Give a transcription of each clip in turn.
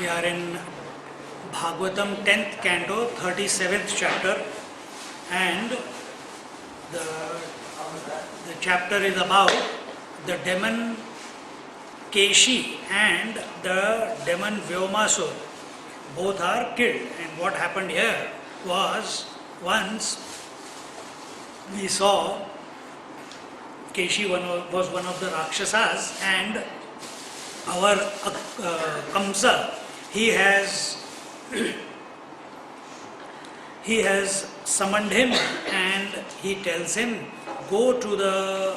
We are in Bhagavatam 10th Canto, 37th chapter, and the chapter is about the demon Keshi and the demon Vyomasur. Both are killed, and what happened here was, once we saw Keshi was one of the Rakshasas, and our Kamsa, he has summoned him, and he tells him, go to the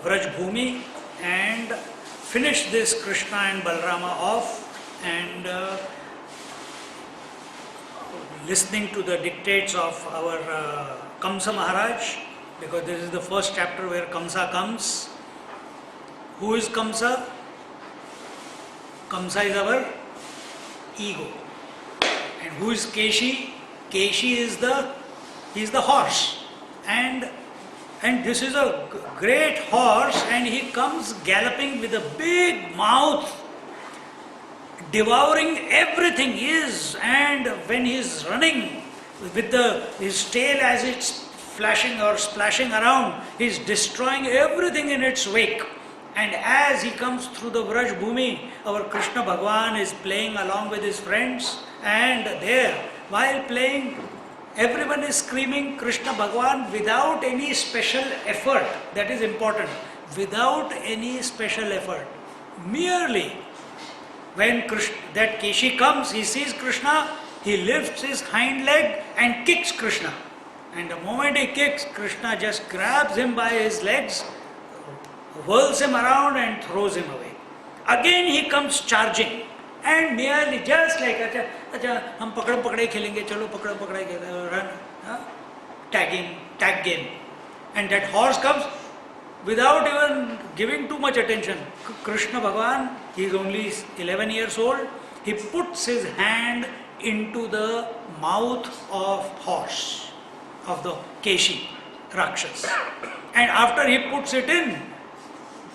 Vraj Bhumi and finish this Krishna and Balarama off, and listening to the dictates of our Kamsa Maharaj, because this is the first chapter where Kamsa comes. Who is Kamsa? Kamsa is our ego. And who is Keshi? Keshi is the horse. And this is a great horse, and he comes galloping with a big mouth, devouring everything and when he is running with his tail as it's flashing or splashing around, he is destroying everything in its wake. And as he comes through the Vraj Bhumi, our Krishna Bhagavan is playing along with his friends, and there, while playing, everyone is screaming Krishna Bhagavan without any special effort. That is important. Without any special effort. Merely, when that Keshi comes, he sees Krishna, he lifts his hind leg and kicks Krishna. And the moment he kicks, Krishna just grabs him by his legs, whirls him around and throws him away. Again he comes charging, and merely just like, hum pakadam pakadai khelenge, chalo pakadam pakadai run, tag game. And that horse comes without even giving too much attention. Krishna Bhagavan, he is only 11 years old, he puts his hand into the mouth of horse, of the Keshi, Rakshas. And after he puts it in,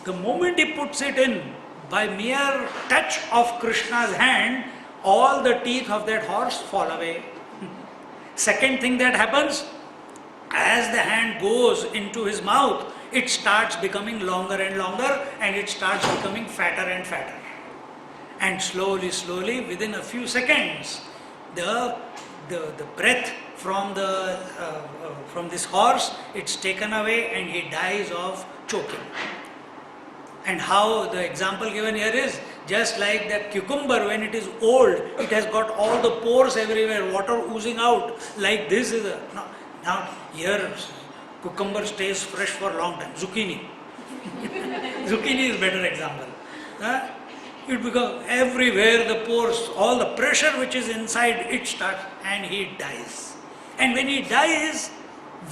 the moment he puts it in, by mere touch of Krishna's hand, all the teeth of that horse fall away. Second thing that happens, as the hand goes into his mouth, it starts becoming longer and longer, and it starts becoming fatter and fatter. And slowly, within a few seconds, the breath from this horse, it's taken away, and he dies of choking. And how the example given here is Just like that cucumber, when it is old, it has got all the pores everywhere, water oozing out. Like this is a... No, now here, cucumber stays fresh for a long time. Zucchini. Zucchini is better example. Huh? It becomes everywhere the pores, all the pressure which is inside, it starts and he dies. And when he dies,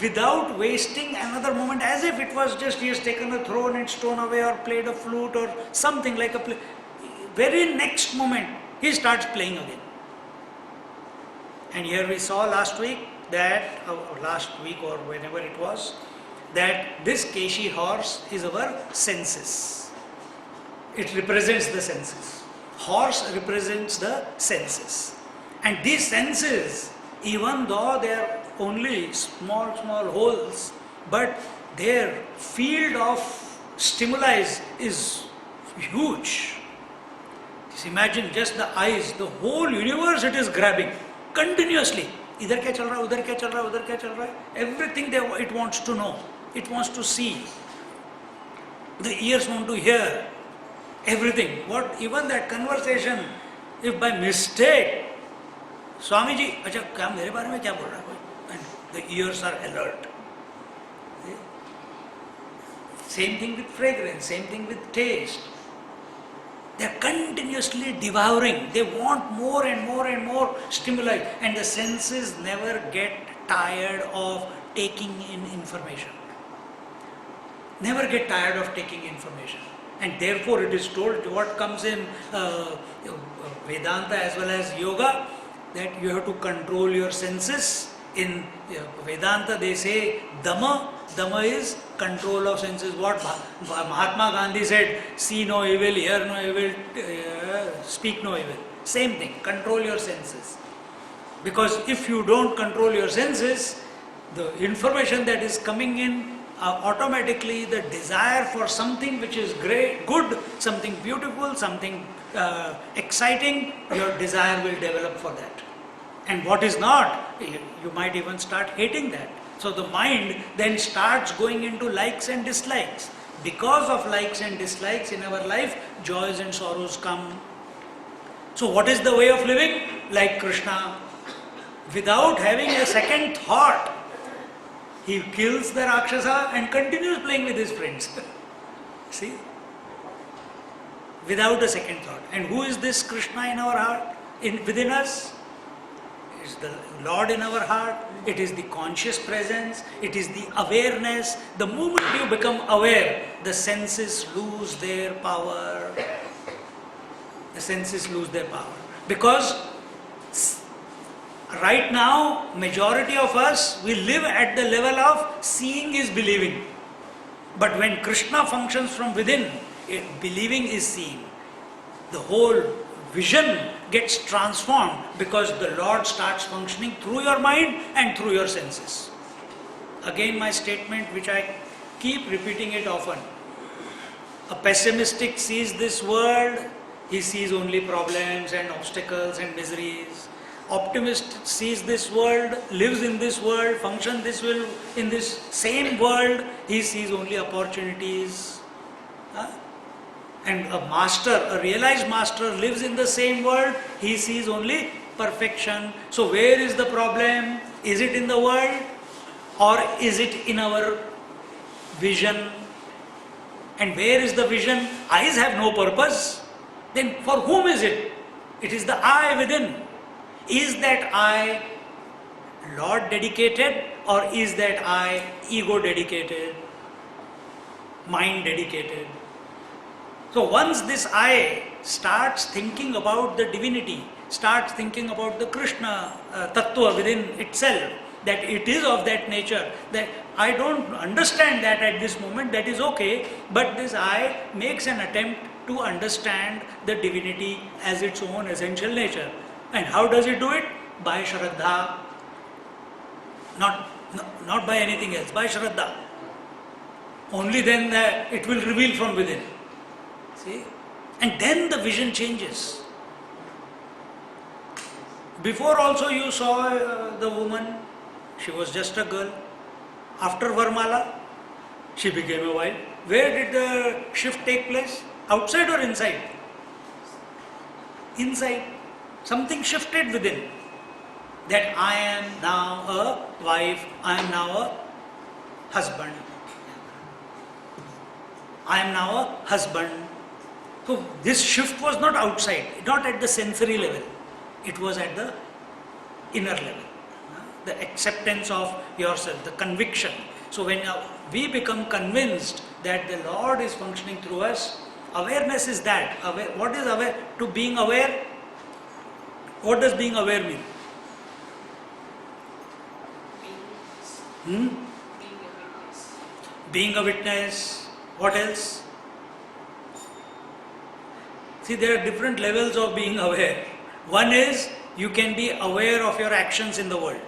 without wasting another moment, as if it was just he has taken a throne and stone away or played a flute or something like a play. Very next moment, he starts playing again. And here we saw last week that, or whenever it was, that this Keshi horse is our senses. It represents the senses. Horse represents the senses. And these senses, even though they are only small holes, but their field of stimuli is huge. Just imagine just the eyes, the whole universe it is grabbing continuously. Idhar kya chal raha, udhar kya chal raha, udhar kya chal raha. Everything it wants to know, it wants to see. The ears want to hear everything. What even that conversation, if by mistake, Swami ji, acha kya mere baare mein kya bol raha hai? And the ears are alert. Same thing with fragrance, same thing with taste. They are continuously devouring. They want more and more and more stimuli, and the senses never get tired of taking in information. Never get tired of taking information. And therefore it is told, what comes in Vedanta as well as Yoga, that you have to control your senses. In Vedanta they say Dhamma. Dhamma is control of senses. What Mahatma Gandhi said, see no evil, hear no evil, speak no evil. Same thing, control your senses. Because if you don't control your senses, the information that is coming in, automatically the desire for something which is great, good, something beautiful, something exciting, your desire will develop for that. And what is not, you might even start hating that. So the mind then starts going into likes and dislikes. Because of likes and dislikes in our life, joys and sorrows come. So what is the way of living? Like Krishna, without having a second thought, he kills the Rakshasa and continues playing with his friends. See? Without a second thought. And who is this Krishna in our heart, within us? It is the Lord in our heart. It is the conscious presence. It is the awareness. The moment you become aware, the senses lose their power. The senses lose their power. Because right now, majority of us, we live at the level of seeing is believing. But when Krishna functions from within, believing is seeing. The whole vision gets transformed because the Lord starts functioning through your mind and through your senses. Again, my statement, which I keep repeating it often. A pessimistic sees this world, he sees only problems and obstacles and miseries. Optimist sees this world, lives in this world, functions in this same world, he sees only opportunities. And a master, a realized master lives in the same world, he sees only perfection. So where is the problem? Is it in the world or is it in our vision? And where is the vision? Eyes have no purpose. Then for whom is it? It is the I within. Is that I Lord dedicated or is that I ego dedicated, mind dedicated? So once this I starts thinking about the divinity, starts thinking about the Krishna tattva within itself, that it is of that nature, that I don't understand that at this moment, that is okay, but this I makes an attempt to understand the divinity as its own essential nature. And how does it do it? By Shraddha. Not by anything else, by Shraddha. Only then it will reveal from within. See? And then the vision changes. Before also you saw the woman, she was just a girl. After Varmala, she became a wife. Where did the shift take place? Outside or inside? inside. Something shifted within. That I am now a wife, I am now a husband. I am now a husband. So this shift was not outside, not at the sensory level. It was at the inner level. The acceptance of yourself, the conviction. So when we become convinced that the Lord is functioning through us, awareness is that. What is aware? To being aware, what does being aware mean? Being a witness. What else? See, there are different levels of being aware. One is you can be aware of your actions in the world.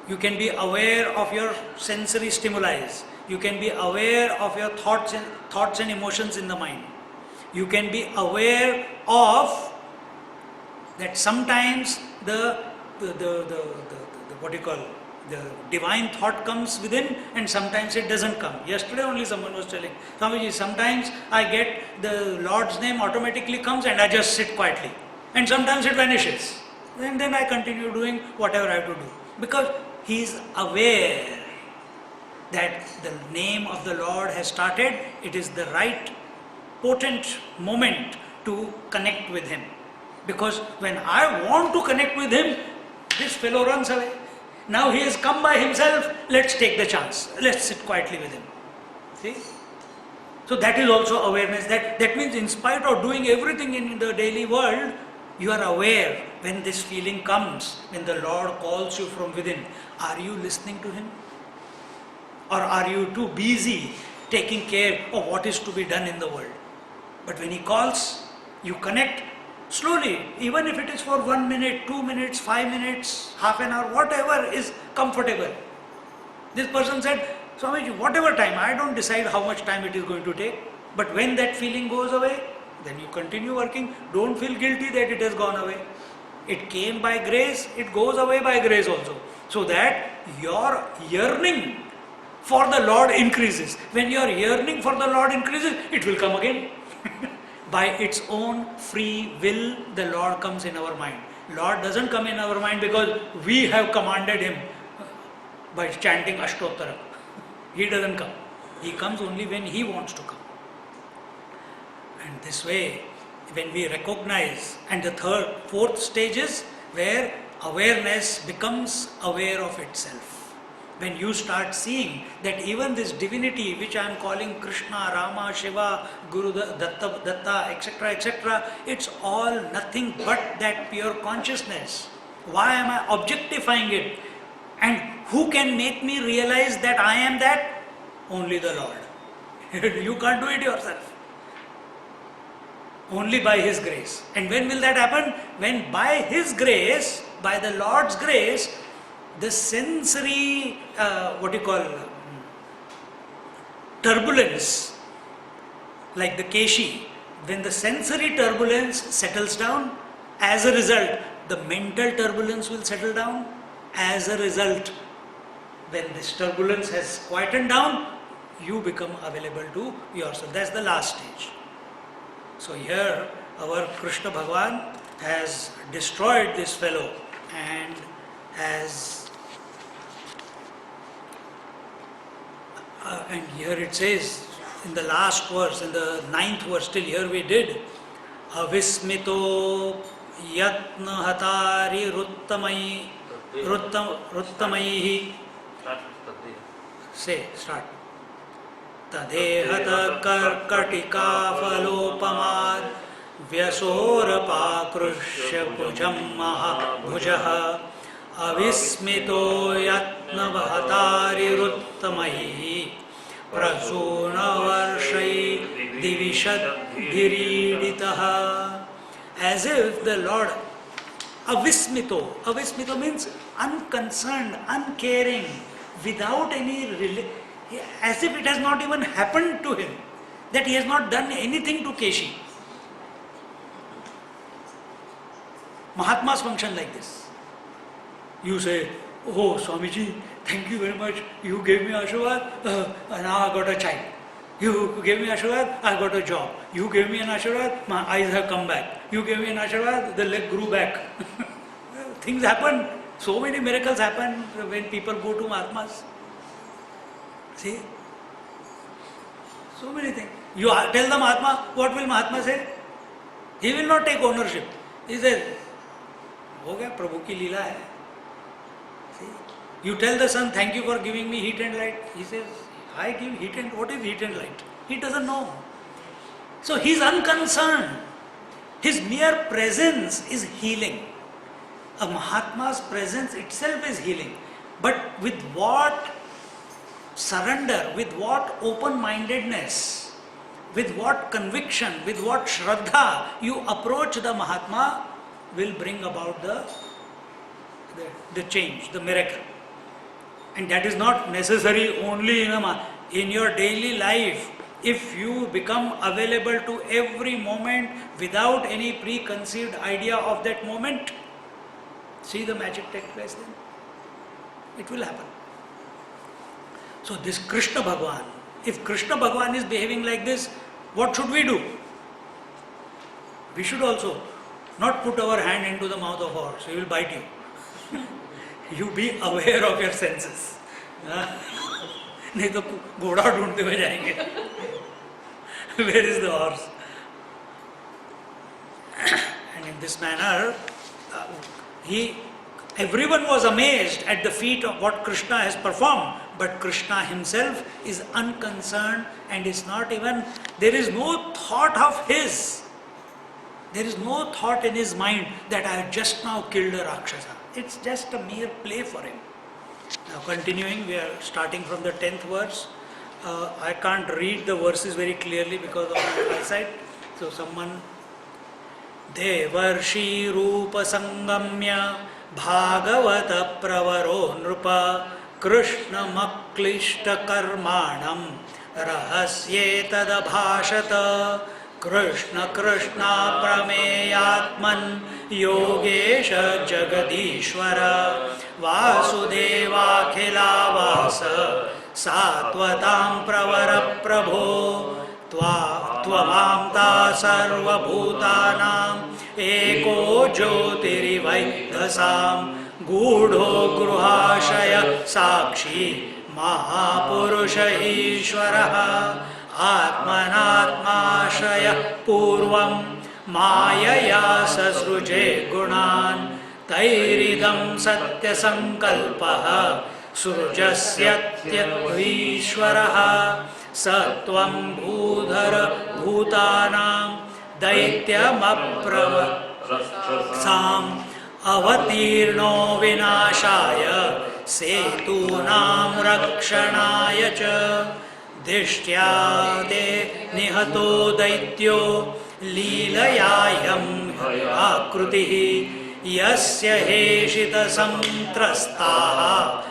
You can be aware of your sensory stimuli. You can be aware of your thoughts and emotions in the mind. You can be aware of that sometimes the divine thought comes within and sometimes it doesn't come. Yesterday only someone was telling, Swamiji, sometimes I get the Lord's name automatically comes and I just sit quietly. And sometimes it vanishes. And then I continue doing whatever I have to do. Because he is aware that the name of the Lord has started. It is the right potent moment to connect with him. Because when I want to connect with him, this fellow runs away. Now he has come by himself, let's take the chance. Let's sit quietly with him. See? So that is also awareness. That means in spite of doing everything in the daily world, you are aware when this feeling comes, when the Lord calls you from within. Are you listening to him? Or are you too busy taking care of what is to be done in the world? But when he calls, you connect slowly, even if it is for 1 minute, 2 minutes, 5 minutes, half an hour, whatever is comfortable. This person said, Swamiji, whatever time, I don't decide how much time it is going to take. But when that feeling goes away, then you continue working. Don't feel guilty that it has gone away. It came by grace, it goes away by grace also. So that your yearning for the Lord increases. When your yearning for the Lord increases, it will come again. By its own free will, the Lord comes in our mind. Lord doesn't come in our mind because we have commanded him by chanting Ashtottara. He doesn't come. He comes only when he wants to come. And this way, when we recognize, and the fourth stage is where awareness becomes aware of itself. When you start seeing that even this divinity which I am calling Krishna, Rama, Shiva, Guru, Datta, etc., etc., it's all nothing but that pure consciousness. Why am I objectifying it? And who can make me realize that I am that? Only the Lord. You can't do it yourself. Only by his grace. And when will that happen? When by his grace, by the Lord's grace, the sensory, turbulence, like the keshi, when the sensory turbulence settles down, as a result, the mental turbulence will settle down. As a result, when this turbulence has quietened down, you become available to yourself. That's the last stage. So here, our Krishna Bhagavan has destroyed this fellow and has and here it says in the last verse, in the 9th verse, till here we did, Avismito yatna hatari ruttamaihi. Say, start. Tadehata karkatika falopamad vyasora bhujam mahabhujaha avismito yatna hatari ruttamaihi prasuna varshai divishad dhiriditaha. As if the Lord, avismito means unconcerned, uncaring, without any as if it has not even happened to him, that he has not done anything to Keshi. Mahatmas function like this. You say, oh Swamiji, thank you very much, you gave me Ashirwad, now I got a child. You gave me Ashirwad, I got a job. You gave me an Ashirwad, my eyes have come back. You gave me an Ashirwad, the leg grew back. Things happen. So many miracles happen when people go to Mahatmas. See? So many things. You tell the Mahatma, what will Mahatma say? He will not take ownership. He says, हो गया प्रभु की लीला है. See? You tell the sun, thank you for giving me heat and light. He says, I give heat and, what is heat and light? He doesn't know. So he is unconcerned. His mere presence is healing. A Mahatma's presence itself is healing. But with what surrender, with what open-mindedness, with what conviction, with what shraddha you approach the Mahatma will bring about the change, the miracle. And that is not necessary only in your daily life. If you become available to every moment without any preconceived idea of that moment, see the magic take place then. It will happen. So this Krishna Bhagavan, if Krishna Bhagavan is behaving like this, what should we do? We should also not put our hand into the mouth of a horse, he will bite you. You be aware of your senses. नहीं तो घोड़ा ढूंढते हुए जाएंगे. Where is the horse? And in this manner, everyone was amazed at the feat of what Krishna has performed, but Krishna himself is unconcerned and is not even, there is no thought of his. There is no thought in his mind that I have just now killed a Rakshasa. It's just a mere play for him. Now continuing, we are starting from the 10th verse. I can't read the verses very clearly because of my eyesight. So someone, Devarshi Rupa Sangamya Bhagavata Pravaro Nrupa Krishna Maklishta Karmanam Rahasyetad Bhashata Krishna Krishna Prameyatman Yogesha Jagadishwara Vasudeva Khilavasa Satvatam Pravara Prabho Tvamamta Sarva Bhutanam Eko Jyotirivaiddhasam Gudho Gruhashaya Sakshi Mahapurusha Ishvaraha Atmanatmashaya Purvam Mayaya Sasruje Gunan Tairidam Satya Sankalpaha Surjasyatyatvishwaraha Satvam Bhudhara Bhutanam Daityam Apravasam Avatirno Vinashaya Setunam Rakshanaya Cha Dishtya Nihato Daityo Leelayayam Akrutihi Yasya Heshita Samtrastaha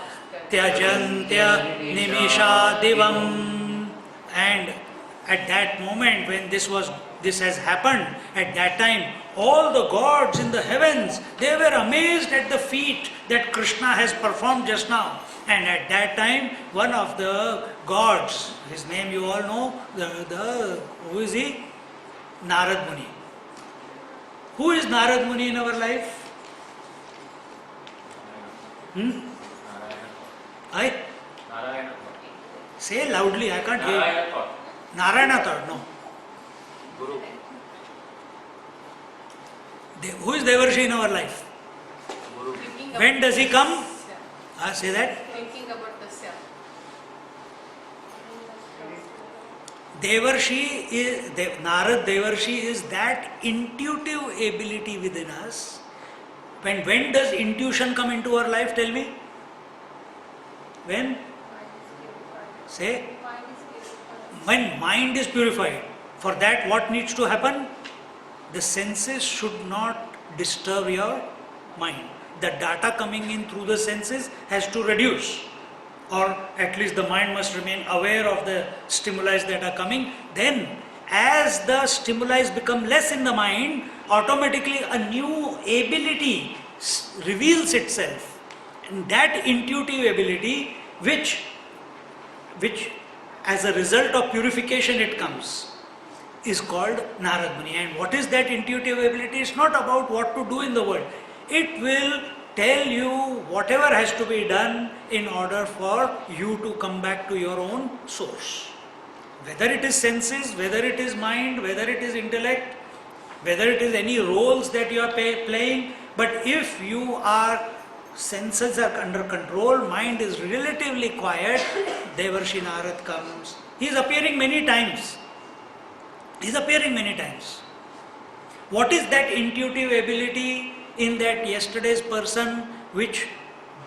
Tyajantya Nimishadivam. And at that moment when this has happened, at that time all the gods in the heavens, they were amazed at the feat that Krishna has performed just now. And at that time one of the gods, his name you all know, who is he? Narad Muni. Who is Narad Muni in our life? Say loudly, I can't hear you. Narayana thought, no. Guru. Who is Devarshi in our life? Guru. When does he come? Say that. Thinking about the self. Devarshi is, Narad Devarshi is that intuitive ability within us. When does intuition come into our life? Tell me. When? Say. When mind is purified. For that what needs to happen? The senses should not disturb your mind. The data coming in through the senses has to reduce. Or at least the mind must remain aware of the stimuli that are coming. Then as the stimuli become less in the mind, automatically a new ability reveals itself. And that intuitive ability which as a result of purification it comes, is called Narad Muni. And what is that intuitive ability? It's not about what to do in the world. It will tell you whatever has to be done in order for you to come back to your own source. Whether it is senses, whether it is mind, whether it is intellect, whether it is any roles that you are playing, but if you are, senses are under control, mind is relatively quiet, Devarshi Narad comes. He is appearing many times. He is appearing many times. What is that intuitive ability in that yesterday's person which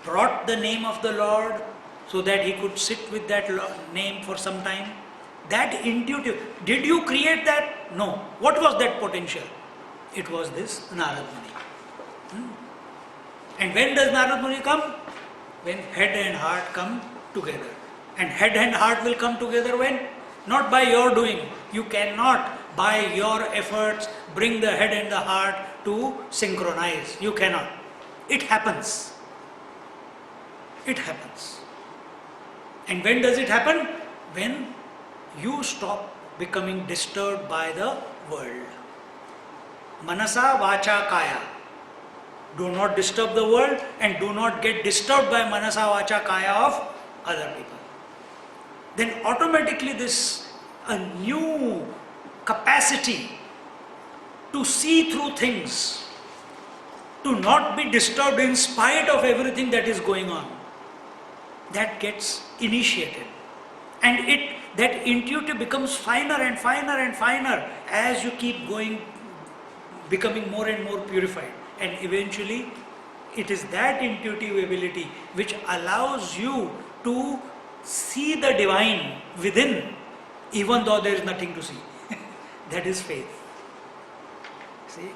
brought the name of the Lord so that he could sit with that name for some time? That intuitive, did you create that? No. What was that potential? It was this Narad Muni. And when does Narad Muni come? When head and heart come together. And head and heart will come together when? Not by your doing. You cannot, by your efforts, bring the head and the heart to synchronize. You cannot. It happens. It happens. And when does it happen? When you stop becoming disturbed by the world. Manasa, vacha, kaya. Do not disturb the world and do not get disturbed by manasa, vacha, kaya of other people. Then automatically a new capacity to see through things, to not be disturbed in spite of everything that is going on, that gets initiated. And that intuitive becomes finer and finer and finer as you keep going, becoming more and more purified. And eventually, it is that intuitive ability which allows you to see the divine within, even though there is nothing to see. That is faith. See?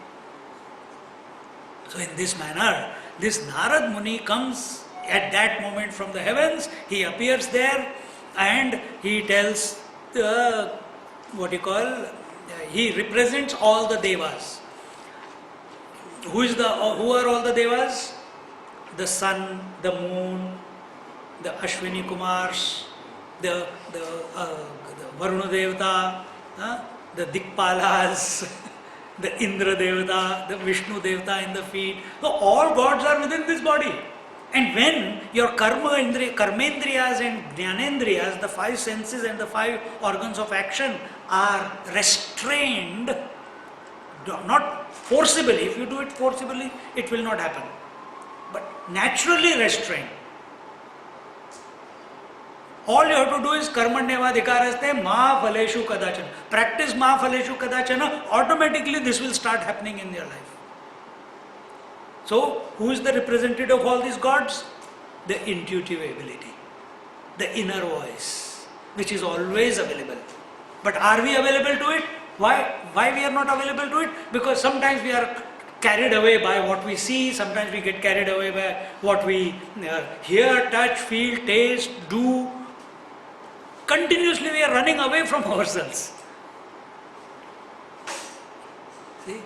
So in this manner, this Narad Muni comes at that moment from the heavens, he appears there and he tells, he represents all the Devas. Who are all the Devas? The sun, the moon, the Ashwini Kumars, the Varuna Devata, the Dikpalas, the Indra Devata, the Vishnu Devata in the feet. So all gods are within this body. And when your karmendriyas and jnanendriyas, the five senses and the five organs of action are restrained, not forcibly, if you do it forcibly, it will not happen, but naturally restrained. All you have to do is karmanyavadhikaraste ma phaleshu kadachana. Practice ma phaleshu kadachana, automatically this will start happening in your life. So, who is the representative of all these gods? The intuitive ability, the inner voice, which is always available. But are we available to it? Why we are not available to it? Because sometimes we are carried away by what we see, sometimes we get carried away by what we hear, touch, feel, taste, do. Continuously we are running away from ourselves. See?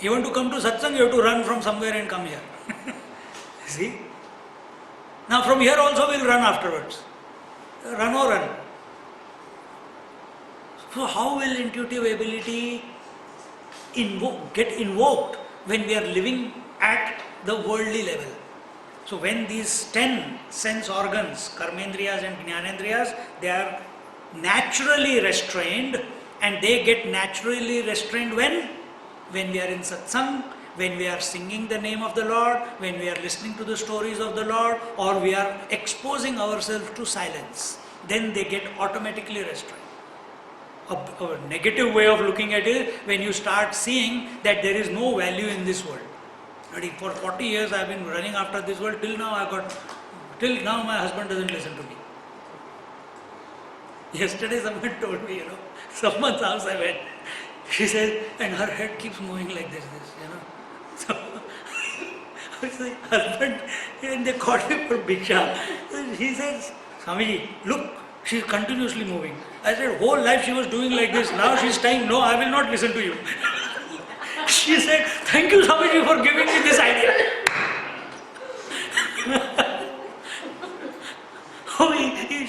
You want to come to satsang, you have to run from somewhere and come here. See? Now from here also we will run afterwards. Run or run. So how will intuitive ability get invoked when we are living at the worldly level? So when these 10 sense organs, karmendriyas and jnanendriyas, they are naturally restrained, and they get naturally restrained when we are in satsang, when we are singing the name of the Lord, when we are listening to the stories of the Lord, or we are exposing ourselves to silence. Then they get automatically restrained. A negative way of looking at it, when you start seeing that there is no value in this world. For 40 years I have been running after this world, till now my husband doesn't listen to me. Yesterday someone told me, someone's house I went. She said, and her head keeps moving like this. So, I said, husband, and they called me for Bhiksha. He says, Swamiji, look, she is continuously moving. I said, whole life she was doing like this. Now she is saying, no, I will not listen to you. She said, thank you, Swamiji, for giving me this idea.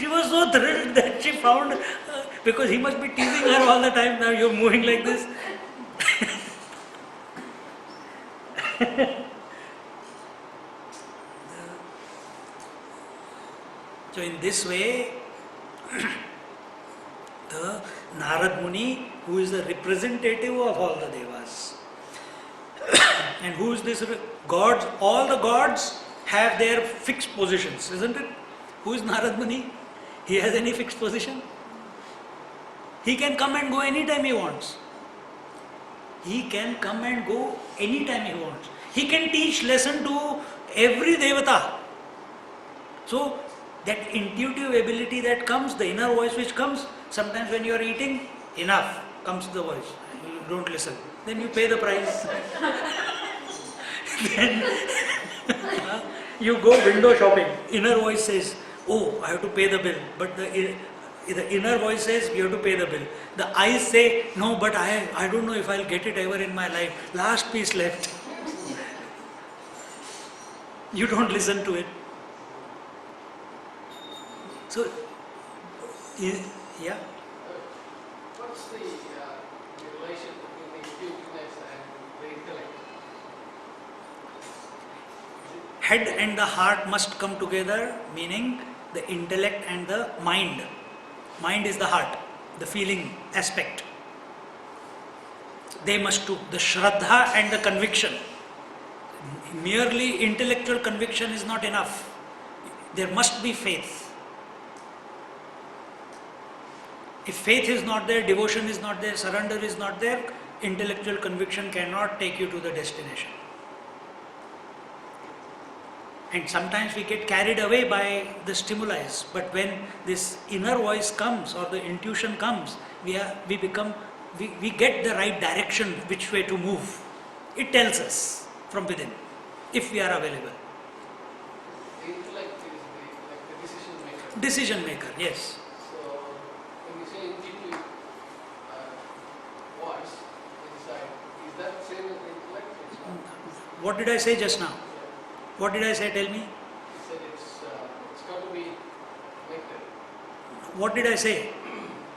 She was so thrilled that she found, because he must be teasing her all the time. Now you're moving like this. So in this way, the Narad Muni, who is the representative of all the devas, and who is this? Gods, all the gods have their fixed positions, isn't it? Who is Narad Muni? He has any fixed position? He can come and go anytime he wants. He can come and go anytime he wants. He can teach lesson to every devata. So that intuitive ability that comes, the inner voice which comes, sometimes when you are eating, enough comes the voice. You don't listen. Then you pay the price. Then you go window shopping. Inner voice says, oh, I have to pay the bill. But the inner voice says, you have to pay the bill. The eyes say, no, but I don't know if I'll get it ever in my life. Last piece left. You don't listen to it. So, yeah. What's the relation between the intuitiveness and the intellect? Head and the heart must come together, meaning the intellect and the mind. Mind is the heart, the feeling aspect. They must do the shraddha and the conviction. Merely intellectual conviction is not enough. There must be faith. If faith is not there, devotion is not there, surrender is not there, intellectual conviction cannot take you to the destination. And sometimes we get carried away by the stimuli, but when this inner voice comes or the intuition comes, we get the right direction, which way to move. It tells us from within, if we are available. The intellect is the decision maker. Decision maker, yes. So when you say intuitive voice inside, is that same as the intellect? It's not. What did I say just now? What did I say? Tell me. You said it's got to be connected. What did I say?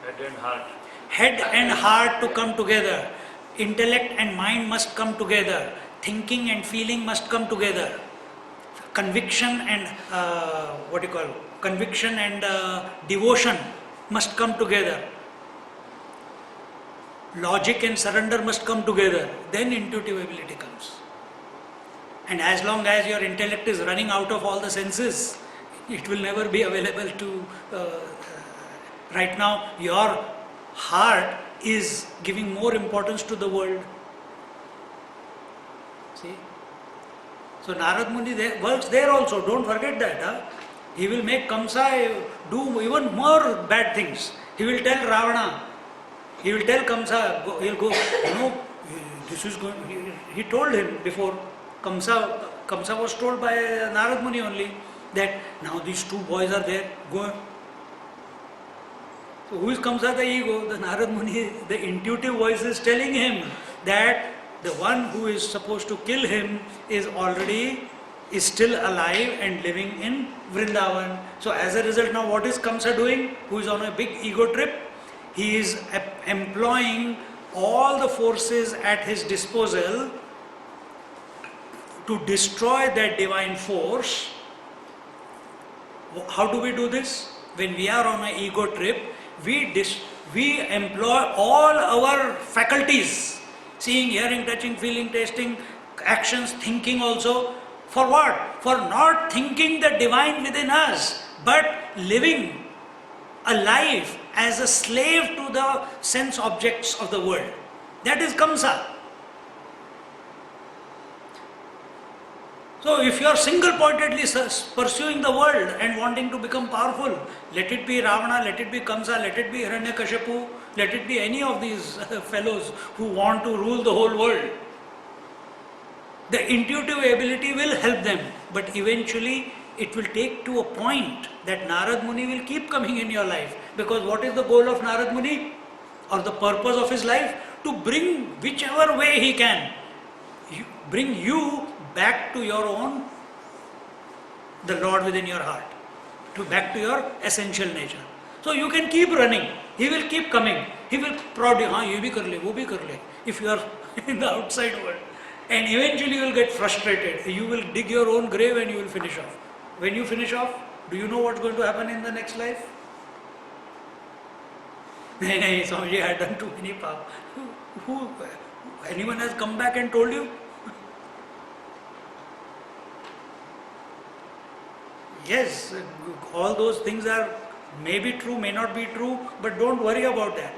Head and heart. Head and heart to come together. Intellect and mind must come together. Thinking and feeling must come together. Conviction and conviction and devotion must come together. Logic and surrender must come together. Then intuitive ability comes. And as long as your intellect is running out of all the senses, it will never be available to. Right now, your heart is giving more importance to the world. See? So Narad Muni works there also, don't forget that. Huh? He will make Kamsa do even more bad things. He will tell Ravana, he will tell Kamsa, he'll go, this is going, he told him before, Kamsa was told by Narad Muni only that now these two boys are there, go. So who is Kamsa, the ego? The Narad Muni, the intuitive voice is telling him that the one who is supposed to kill him is still alive and living in Vrindavan. So as a result, now what is Kamsa doing? Who is on a big ego trip? He is employing all the forces at his disposal to destroy that divine force. How do we do this? When we are on an ego trip, we employ all our faculties, seeing, hearing, touching, feeling, tasting, actions, thinking also. For what? For not thinking the divine within us, but living a life as a slave to the sense objects of the world. That is Kamsa. So if you are single-pointedly pursuing the world and wanting to become powerful, let it be Ravana, let it be Kamsa, let it be Hiranyakashipu, let it be any of these fellows who want to rule the whole world. The intuitive ability will help them, but eventually it will take to a point that Narad Muni will keep coming in your life. Because what is the goal of Narad Muni? Or the purpose of his life? To bring whichever way he can, bring you back to your own, the Lord within your heart. to back to your essential nature. So you can keep running. He will keep coming. He will prod you. हाँ ये भी कर ले, वो भी कर ले. If you are in the outside world, and eventually you will get frustrated. You will dig your own grave and you will finish off. When you finish off, do you know what's going to happen in the next life? No, Swamiji, I had done too many pap. Who? Anyone has come back and told you? Yes, all those things are may be true, may not be true, but don't worry about that.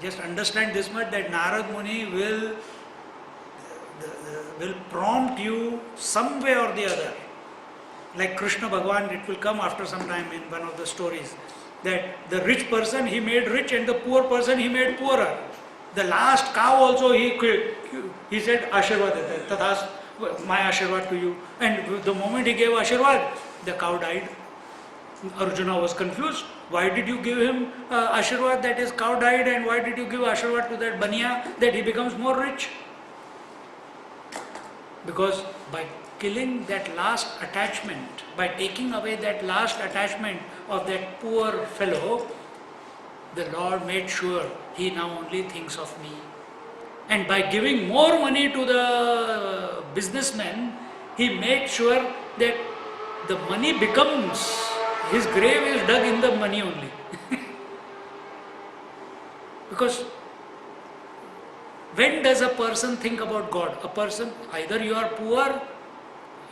Just understand this much, that Narad Muni will prompt you some way or the other. Like Krishna Bhagavan, it will come after some time in one of the stories, that the rich person he made rich and the poor person he made poorer. The last cow also he said Ashirvad, Tathas, my Ashirvad to you. And the moment he gave Ashirvad, the cow died. Arjuna was confused. Why did you give him Ashirvad that his cow died, and why did you give Ashirvad to that Baniya that he becomes more rich? Because by killing that last attachment, by taking away that last attachment of that poor fellow, the Lord made sure he now only thinks of me. And by giving more money to the businessman, he made sure that the money becomes, his grave is dug in the money only. Because when does a person think about God? A person, either you are poor,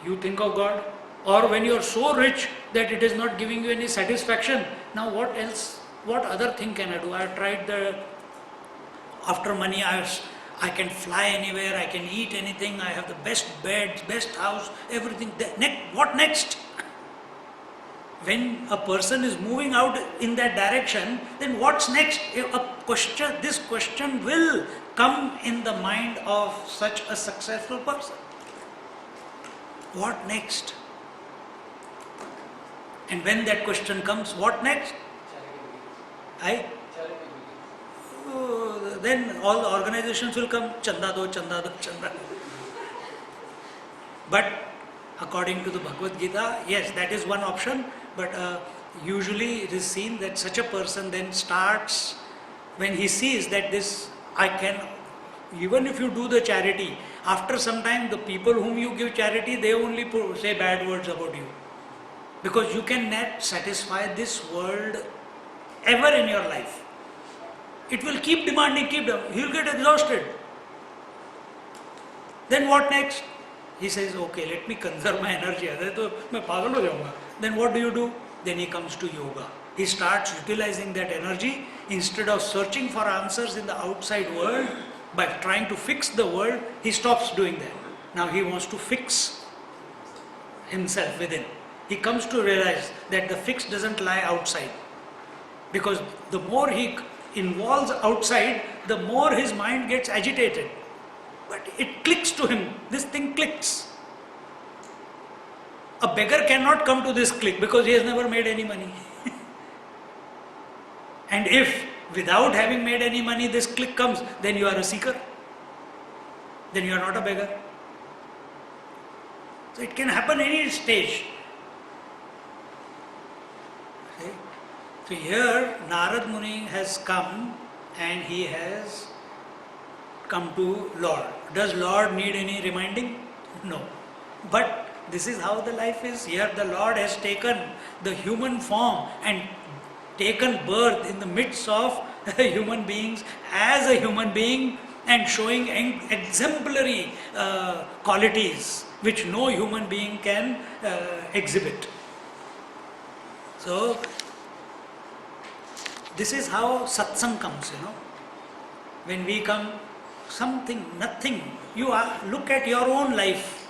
you think of God, or when you are so rich that it is not giving you any satisfaction. Now what else, what other thing can I do? I have tried after money I can fly anywhere, I can eat anything, I have the best bed, best house, everything. What next? When a person is moving out in that direction, then what's next? This question will come in the mind of such a successful person. What next? And when that question comes, what next? Then all the organizations will come, chanda do, chanda do, chanda. But according to the Bhagavad Gita, yes, that is one option, but usually it is seen that such a person then starts, when he sees that this, I can, even if you do the charity, after some time the people whom you give charity, they only say bad words about you. Because you cannot satisfy this world ever in your life. It will keep demanding, he will get exhausted. Then what next? He says, okay, let me conserve my energy. Then what do? Then he comes to yoga. He starts utilizing that energy. Instead of searching for answers in the outside world, by trying to fix the world, he stops doing that. Now he wants to fix himself within. He comes to realize that the fix doesn't lie outside. Because the more he involves outside, the more his mind gets agitated. But it clicks to him. This thing clicks. A beggar cannot come to this click because he has never made any money. And if without having made any money this click comes, then you are a seeker. Then you are not a beggar. So it can happen any stage. Okay? So here Narad Muni has come and he has come to Lord. Does Lord need any reminding? No. But this is how the life is. Here the Lord has taken the human form and taken birth in the midst of human beings as a human being and showing exemplary qualities which no human being can exhibit. So this is how satsang comes, When we come, something, nothing. You look at your own life.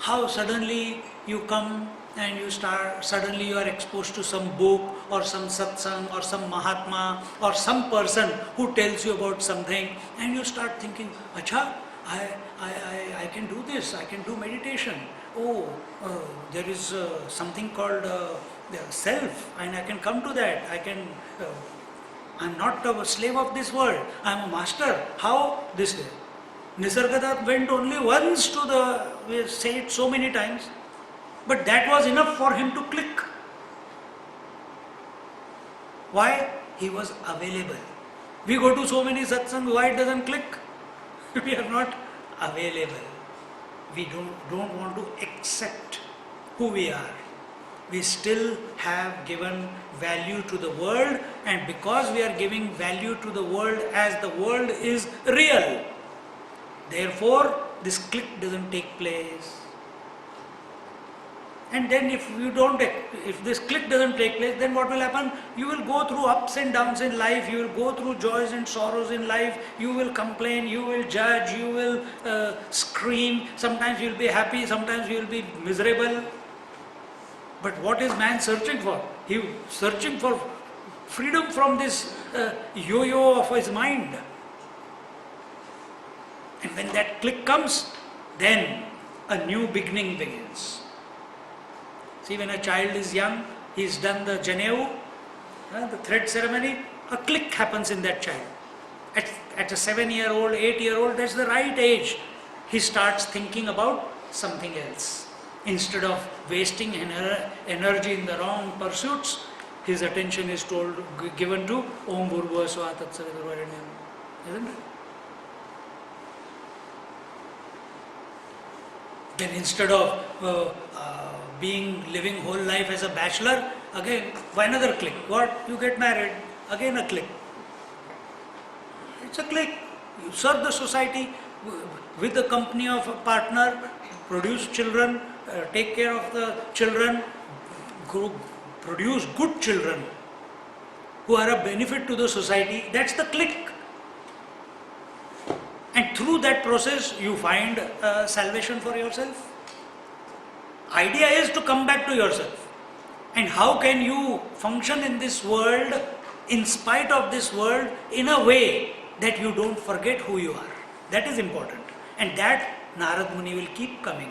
How suddenly you come and you start, suddenly you are exposed to some book or some satsang or some Mahatma or some person who tells you about something, and you start thinking, Acha, I can do this, I can do meditation. Oh, there is something called self, and I can come to that. I'm not a slave of this world, I'm a master. How? This way. Nisargadatta went only once to we say it so many times, but that was enough for him to click. Why? He was available. We go to so many satsangs, why it doesn't click? We are not available. We don't want to accept who we are. We still have given value to the world, and because we are giving value to the world as the world is real, therefore this click doesn't take place. And then if this click doesn't take place, then what will happen? You will go through ups and downs in life, you will go through joys and sorrows in life, you will complain, you will judge, you will scream, sometimes you will be happy, sometimes you will be miserable. But what is man searching for? He is searching for freedom from this yo-yo of his mind. And when that click comes, then a new beginning begins. See, when a child is young, he's done the Janeu, the thread ceremony, a click happens in that child. At a 7-year-old, 8-year-old, that's the right age. He starts thinking about something else. Instead of wasting energy in the wrong pursuits, his attention is given to Om Bhurbhuva Swaha Tat Saviturvarenyam. Isn't it? Then instead of living whole life as a bachelor, again another click. What? You get married, again a click. It's a click. You serve the society with the company of a partner, produce children, take care of the children, produce good children who are a benefit to the society. That's the click. And through that process, you find salvation for yourself. Idea is to come back to yourself. And how can you function in this world, in spite of this world, in a way that you don't forget who you are? That is important. And that Narad Muni will keep coming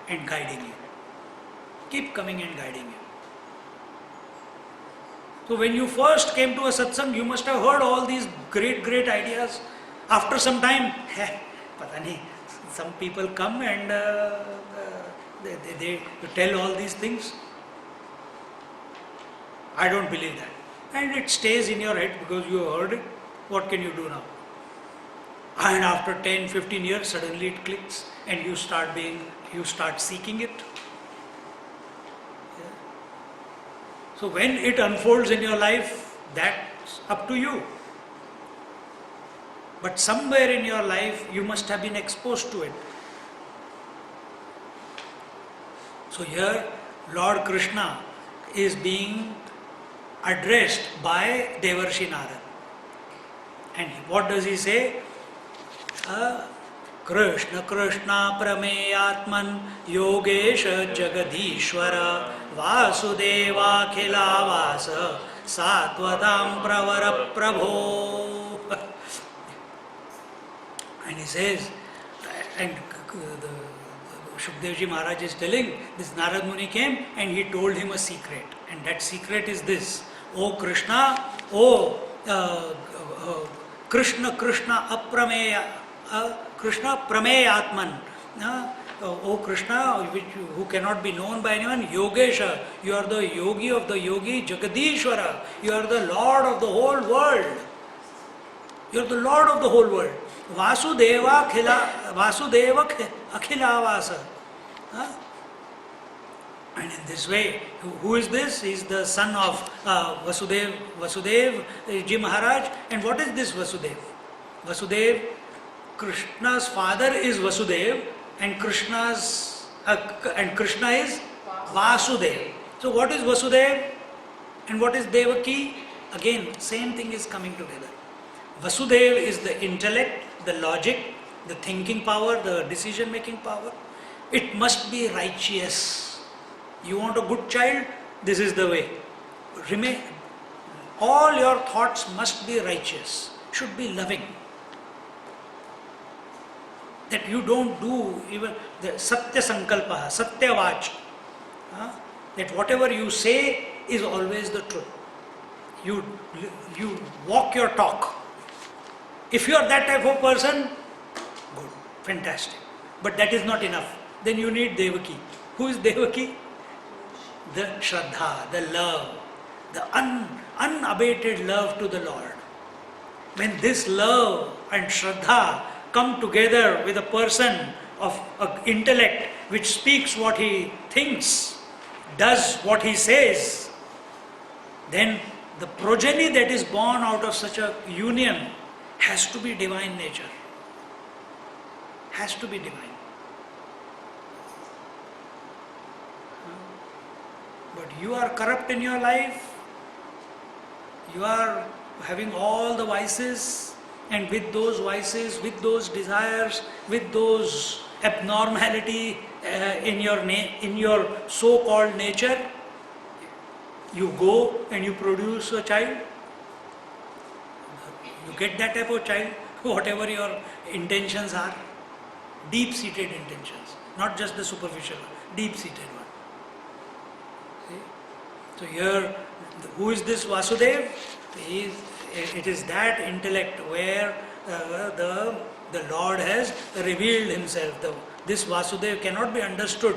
and guiding you. Keep coming and guiding you. So when you first came to a satsang, you must have heard all these great ideas. After some time, pata nahi, some people come and they tell all these things. I don't believe that. And it stays in your head because you heard it. What can you do now? And after 10, 15 years, suddenly it clicks and you start seeking it. Yeah. So when it unfolds in your life, that's up to you. But somewhere in your life, you must have been exposed to it. So here, Lord Krishna is being addressed by Devarshi Narad. And what does he say? Krishna Krishna Prameyatman Yogesha Jagadishwara Vasudeva Khilavasa Sattvatam Pravara Prabho. And he says, and Shukdevji Maharaj is telling, this Narad Muni came and he told him a secret. And that secret is this: O Krishna, Krishna Aprameya, Krishna Prameyatman. O Krishna, who cannot be known by anyone, Yogesha, you are the yogi of the yogi, Jagadishwara, you are the Lord of the whole world. You are the Lord of the whole world. Vasudeva Akhilavasa. And in this way, who is this? He is the son of Vasudev Ji Maharaj. And what is this Vasudev? Vasudev, Krishna's father is Vasudev, and Krishna is Vasudev. So what is Vasudev and what is Devaki? Again, same thing is coming together. Vasudev is the intellect, the logic, the thinking power, the decision making power. It must be righteous. You want a good child? This is the way. All your thoughts must be righteous, should be loving. That you don't do even the Satya Sankalpa, Satya Vach. That whatever you say is always the truth. You walk your talk. If you are that type of person, good, fantastic. But that is not enough. Then you need Devaki. Who is Devaki? The Shraddha, the love, the unabated love to the Lord. When this love and Shraddha come together with a person of intellect which speaks what he thinks, does what he says, then the progeny that is born out of such a union has to be divine nature. Has to be divine. But you are corrupt in your life. You are having all the vices, and with those vices, with those desires, with those abnormality in your so-called nature, you go and you produce a child. You get that type of child, whatever your intentions are. Deep-seated intentions, not just the superficial one, deep-seated one. See? So here, who is this Vasudev? It is that intellect where the Lord has revealed himself. This Vasudev cannot be understood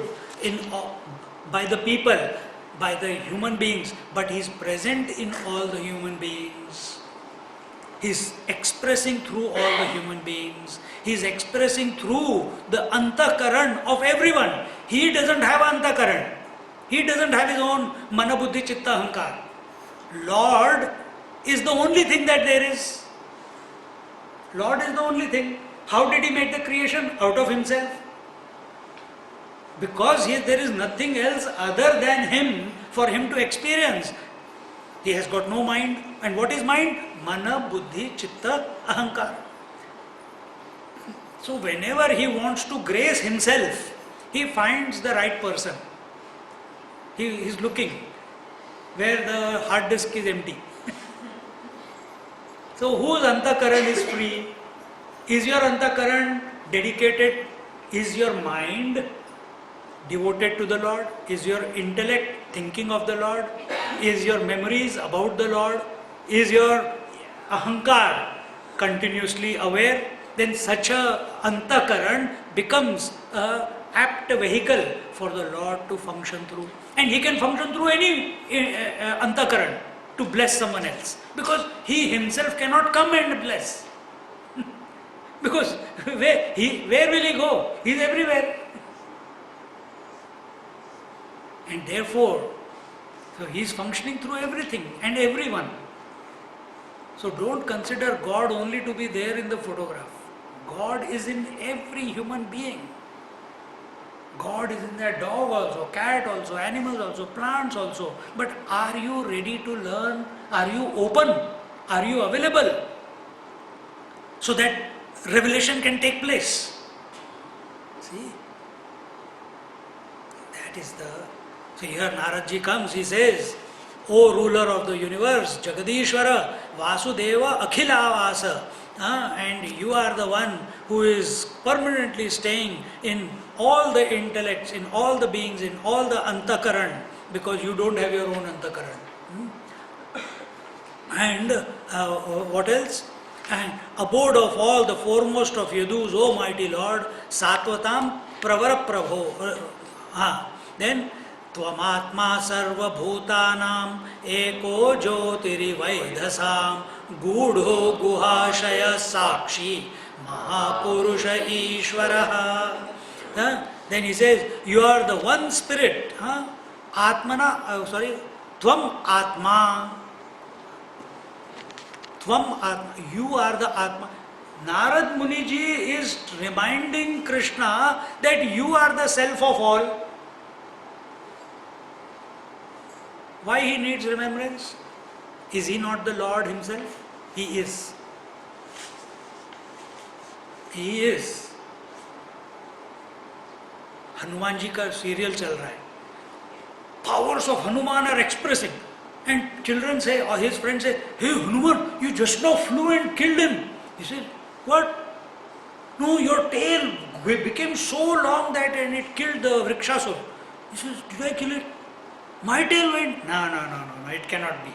by the people, by the human beings, but he is present in all the human beings. He is expressing through all the human beings. He is expressing through the antakaran of everyone. He doesn't have antakaran. He doesn't have his own mana buddhi chitta ahankar. Lord is the only thing that there is. Lord is the only thing. How did he make the creation? Out of himself. Because there is nothing else other than him for him to experience. He has got no mind. And what is mind? Mana, buddhi, chitta, ahankar. So whenever he wants to grace himself, he finds the right person. He is looking where the hard disk is empty. So whose antakaran is free? Is your antakaran dedicated? Is your mind devoted to the Lord? Is your intellect thinking of the Lord? Is your memories about the Lord? Is your ahankar continuously aware? Then such a antakaran becomes an apt vehicle for the Lord to function through. And he can function through any antakaran to bless someone else. Because he himself cannot come and bless. Because where will he go? He is everywhere. And therefore, so he is functioning through everything and everyone. So don't consider God only to be there in the photograph. God is in every human being. God is in that dog also, cat also, animals also, plants also. But are you ready to learn? Are you open? Are you available? So that revelation can take place. See? That is the... So here Naradji comes, he says, O ruler of the universe, Jagadishwara, Vasudeva, Akhilavasa, and you are the one who is permanently staying in all the intellects, in all the beings, in all the antakaran, because you don't have your own antakaran. And what else? And abode of all, the foremost of Yadus, O mighty Lord, Satvatam Pravara Prabho. Then Tvamatma Sarva Bhutanam Eko Jyotiri Vaidhasam Gudho Guhashaya Sakshi Mahapurusha Ishvaraha. Then he says, you are the one spirit. Tvam Atma. Tvam Atma. You are the Atma. Narad Muniji is reminding Krishna that you are the self of all. Why he needs remembrance? Is he not the Lord himself? He is. He is. Hanuman ji का serial चल रहा है. Powers of Hanuman are expressing, and children say, or his friends say, hey Hanuman, you just now flew and killed him. He said, what? No, your tail became so long that and it killed the Vrikshasur. He says, did I kill it? My tail went. No, it cannot be.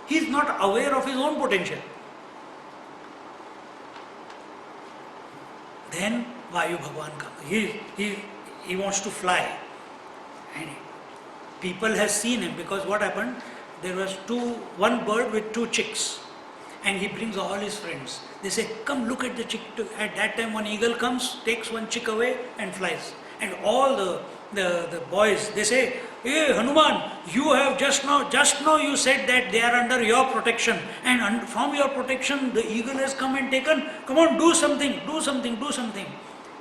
He is not aware of his own potential. Then Vayu Bhagwan comes. He wants to fly. And people have seen him, because what happened? there was one bird with two chicks, and he brings all his friends. They say, come look at the chick. At that time, one eagle comes, takes one chick away and flies. And all the boys, they say, hey Hanuman, you have just now you said that they are under your protection, and from your protection the eagle has come and taken. Come on, do something.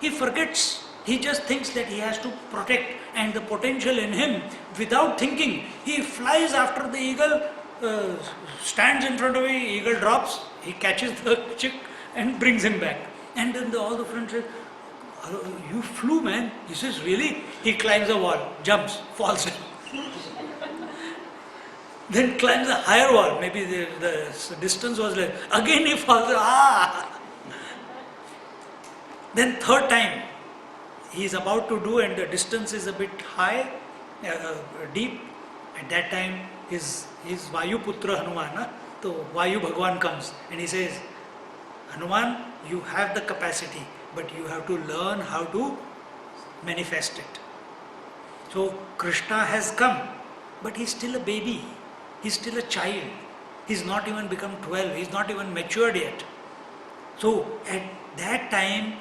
He forgets. He just thinks that he has to protect, and the potential in him, without thinking, he flies after the eagle, stands in front of him, eagle drops, he catches the chick and brings him back. And then all the friends say, you flew, man. He says, really? He climbs a wall, jumps, falls down. Then climbs a higher wall. Maybe the distance was less. Again he falls down. Then third time, he is about to do, and the distance is a bit high, deep. At that time, his Vayu Putra Hanuman, so Vayu Bhagavan comes and he says, Hanuman, you have the capacity, but you have to learn how to manifest it. So Krishna has come, but he's still a baby. He's still a child. He's not even become 12. He's not even matured yet. So at that time,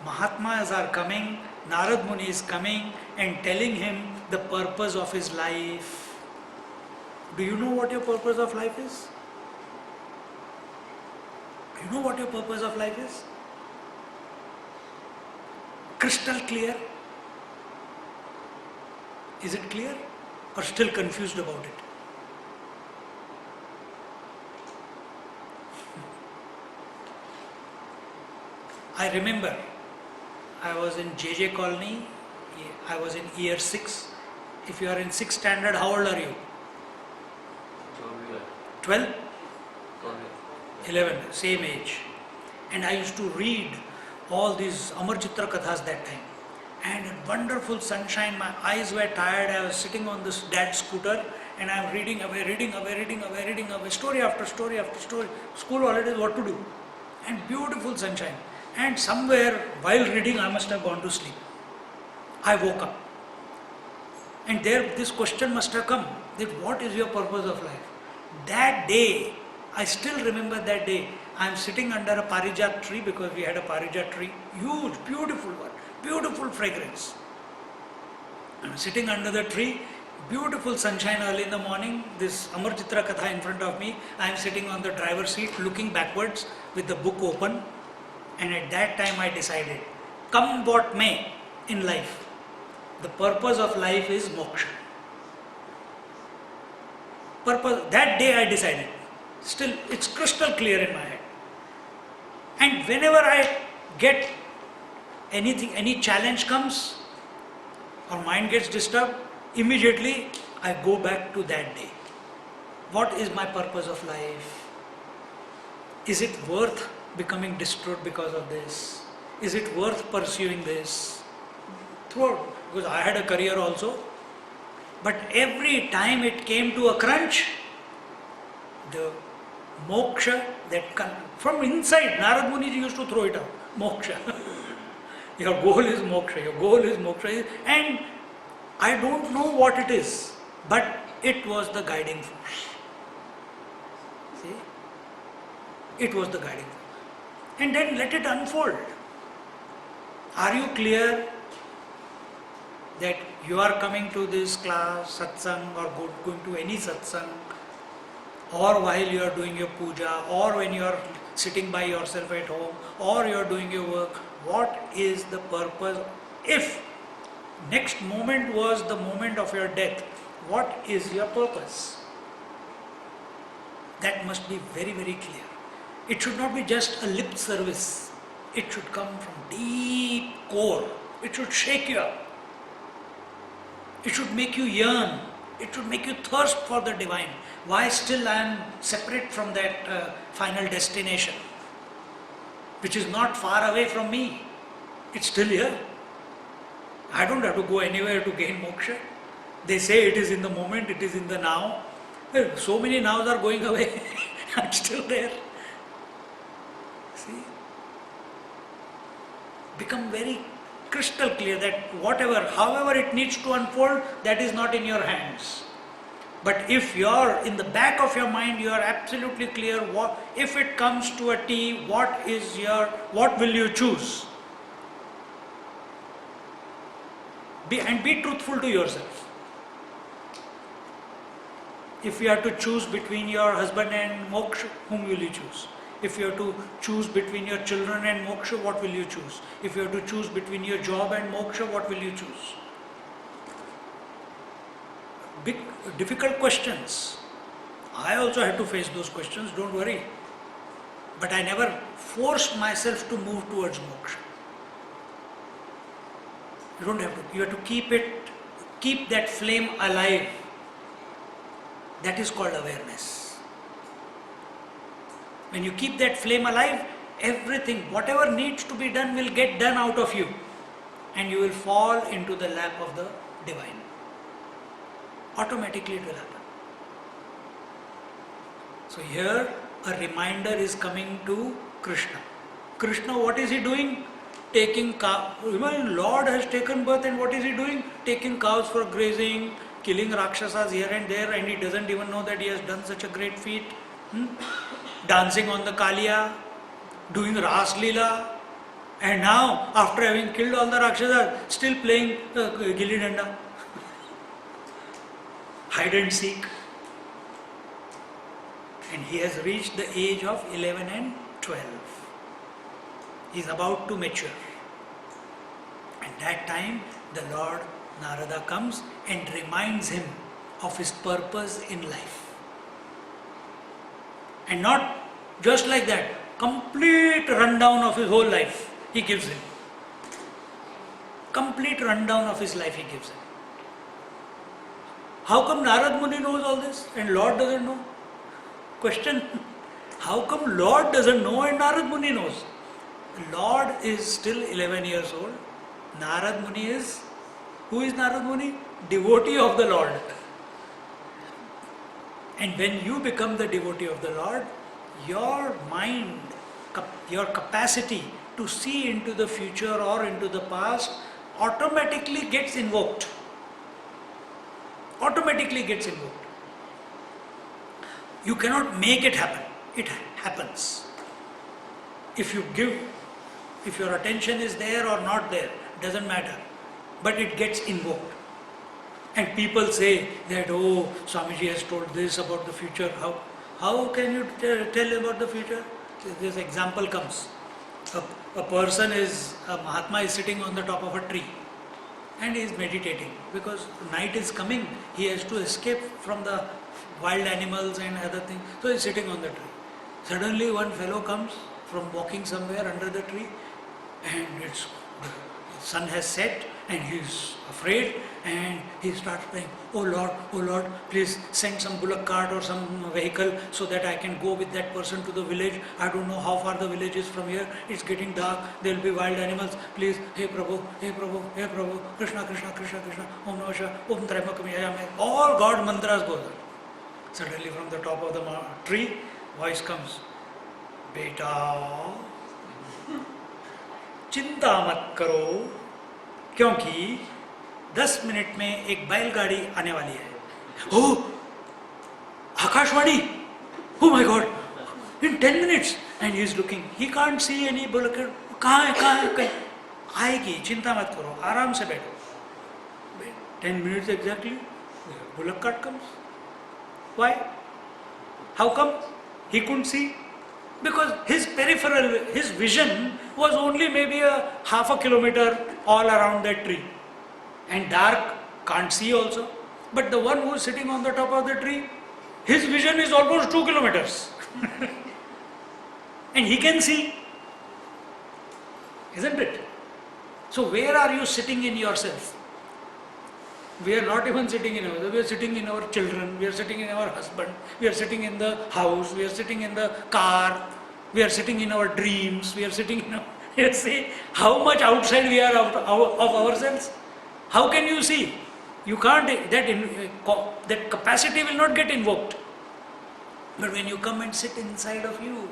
Mahatmas are coming, Narad Muni is coming and telling him the purpose of his life. Do you know what your purpose of life is? Do you know what your purpose of life is? Crystal clear? Is it clear or still confused about it? I remember I was in JJ Colony, I was in year 6. If you are in 6th standard, how old are you? 12? 11, same age. And I used to read all these Amar Chitra Kathas that time. And in wonderful sunshine, my eyes were tired, I was sitting on this dad's scooter and I am reading away, story after story after story. School holidays, what to do? And beautiful sunshine. And somewhere while reading, I must have gone to sleep. I woke up. And there this question must have come, that what is your purpose of life? That day, I still remember that day, I am sitting under a parijat tree, because we had a parijat tree, huge, beautiful one, beautiful fragrance. I am sitting under the tree, beautiful sunshine early in the morning, this Amar Chitra Katha in front of me, I am sitting on the driver's seat looking backwards with the book open, and at that time I decided, come what may in life, the purpose of life is moksha. That day I decided. Still, it's crystal clear in my head. And whenever I get anything, any challenge comes, or mind gets disturbed, immediately I go back to that day. What is my purpose of life? Is it worth becoming destroyed because of this? Is it worth pursuing this? Throughout, because I had a career also. But every time it came to a crunch, the moksha that from inside, Narad Muni used to throw it out. Moksha. Your goal is moksha, your goal is moksha. And I don't know what it is, but it was the guiding force. See? It was the guiding force. And then let it unfold. Are you clear that you are coming to this class, satsang, or going to any satsang, or while you are doing your puja, or when you are sitting by yourself at home, or you are doing your work, what is the purpose? If next moment was the moment of your death, what is your purpose? That must be very, very clear. It should not be just a lip service. It should come from deep core. It should shake you up. It should make you yearn. It should make you thirst for the divine. Why still I am separate from that final destination, which is not far away from me. It's still here. I don't have to go anywhere to gain moksha. They say it is in the moment, it is in the now. Well, so many nows are going away. I'm still there. See? Become very crystal clear that whatever, however it needs to unfold, that is not in your hands. But if you're in the back of your mind, you are absolutely clear what, if it comes to a T, what will you choose? Be truthful to yourself. If you have to choose between your husband and moksha, whom will you choose? If you have to choose between your children and moksha, what will you choose? If you have to choose between your job and moksha, what will you choose? Big, difficult questions. I also had to face those questions, don't worry. But I never forced myself to move towards moksha. You don't have to. You have to keep that flame alive. That is called awareness. When you keep that flame alive, everything, whatever needs to be done will get done out of you. And you will fall into the lap of the divine. Automatically it will happen. So here a reminder is coming to Krishna. Krishna, what is he doing? Taking cow. Even Lord has taken birth, and what is he doing? Taking cows for grazing, killing Rakshasas here and there, and he doesn't even know that he has done such a great feat. Dancing on the Kaliya, doing Ras Leela, and now after having killed all the Rakshasas, still playing Gilli Danda, hide and seek. And he has reached the age of 11 and 12. He is about to mature. And that time the Lord Narada comes and reminds him of his purpose in life. And not just like that, complete rundown of his whole life he gives him. Complete rundown of his life he gives him. How come Narad Muni knows all this and Lord doesn't know? Question, how come Lord doesn't know and Narad Muni knows? Lord is still 11 years old. Narad Muni is, who is Narad Muni? Devotee of the Lord. And when you become the devotee of the Lord, your mind, your capacity to see into the future or into the past automatically gets invoked. Automatically gets invoked. You cannot make it happen. It happens. If your attention is there or not there, doesn't matter. But it gets invoked. And people say that, oh, Swamiji has told this about the future. How can you tell about the future? This example comes. A person a Mahatma is sitting on the top of a tree and he is meditating because night is coming. He has to escape from the wild animals and other things. So he is sitting on the tree. Suddenly one fellow comes from walking somewhere under the tree and the sun has set and he is afraid and he starts praying, oh Lord, please send some bullock cart or some vehicle so that I can go with that person to the village. I don't know how far the village is from here. It's getting dark. There will be wild animals. Please, hey Prabhu, Krishna, Krishna, Krishna, Krishna, Om Namah Shivaya, Om Traimakam Yajame. All God mantras go there. Suddenly from the top of the tree, voice comes, Beta, चिंता मत करो क्योंकि 10 minute में एक बैलगाड़ी आने वाली है. Oh, Akashvani. Oh my God, in 10 minutes. And he is looking. He can't see any bullock. कहाँ है? आएगी, चिंता मत करो, आराम से बैठो. 10 minutes exactly, bullock cart comes. Why? How come? He couldn't see. Because his peripheral, his vision was only maybe a half a kilometer all around that tree. And dark, can't see also. But the one who is sitting on the top of the tree, his vision is almost 2 kilometers. And he can see. Isn't it? So where are you sitting in yourself? We are not even sitting in ourselves, we are sitting in our children, we are sitting in our husband, we are sitting in the house, we are sitting in the car, we are sitting in our dreams, we are sitting in our... You see how much outside we are of ourselves? How can you see? You can't, that capacity will not get invoked. But when you come and sit inside of you,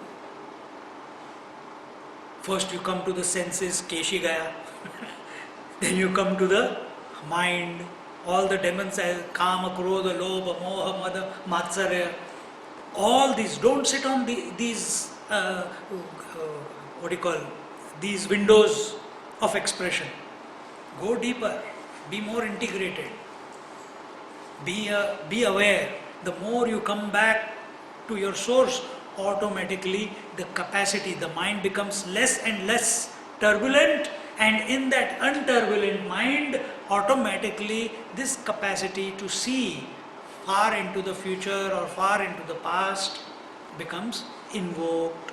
first you come to the senses, Keshi Gaya, then you come to the mind, all the demons, Kama, Krodha, Lobha, Moha, Mada, Matsarya, all these, don't sit on these, what do you call, these windows of expression. Go deeper, be more integrated, be aware. The more you come back to your source, automatically the capacity, the mind becomes less and less turbulent, and in that unturbulent mind, automatically this capacity to see far into the future or far into the past becomes invoked.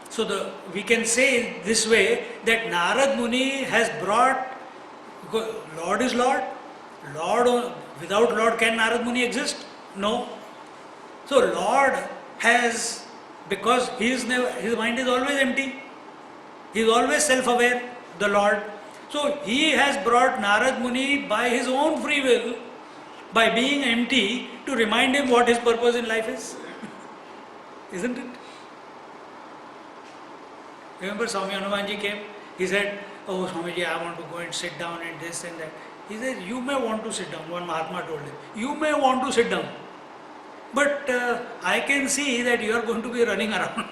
So we can say this way that Narad Muni has brought, Lord is Lord, without Lord can Narad Muni exist? No. So Lord has, because his mind is always empty, he is always self-aware, the Lord. So he has brought Narad Muni by his own free will, by being empty, to remind him what his purpose in life is. Isn't it? Remember Swami Hanumanji came, he said, oh Swamiji, I want to go and sit down and this and that. He said, you may want to sit down, one Mahatma told him, you may want to sit down, but I can see that you are going to be running around.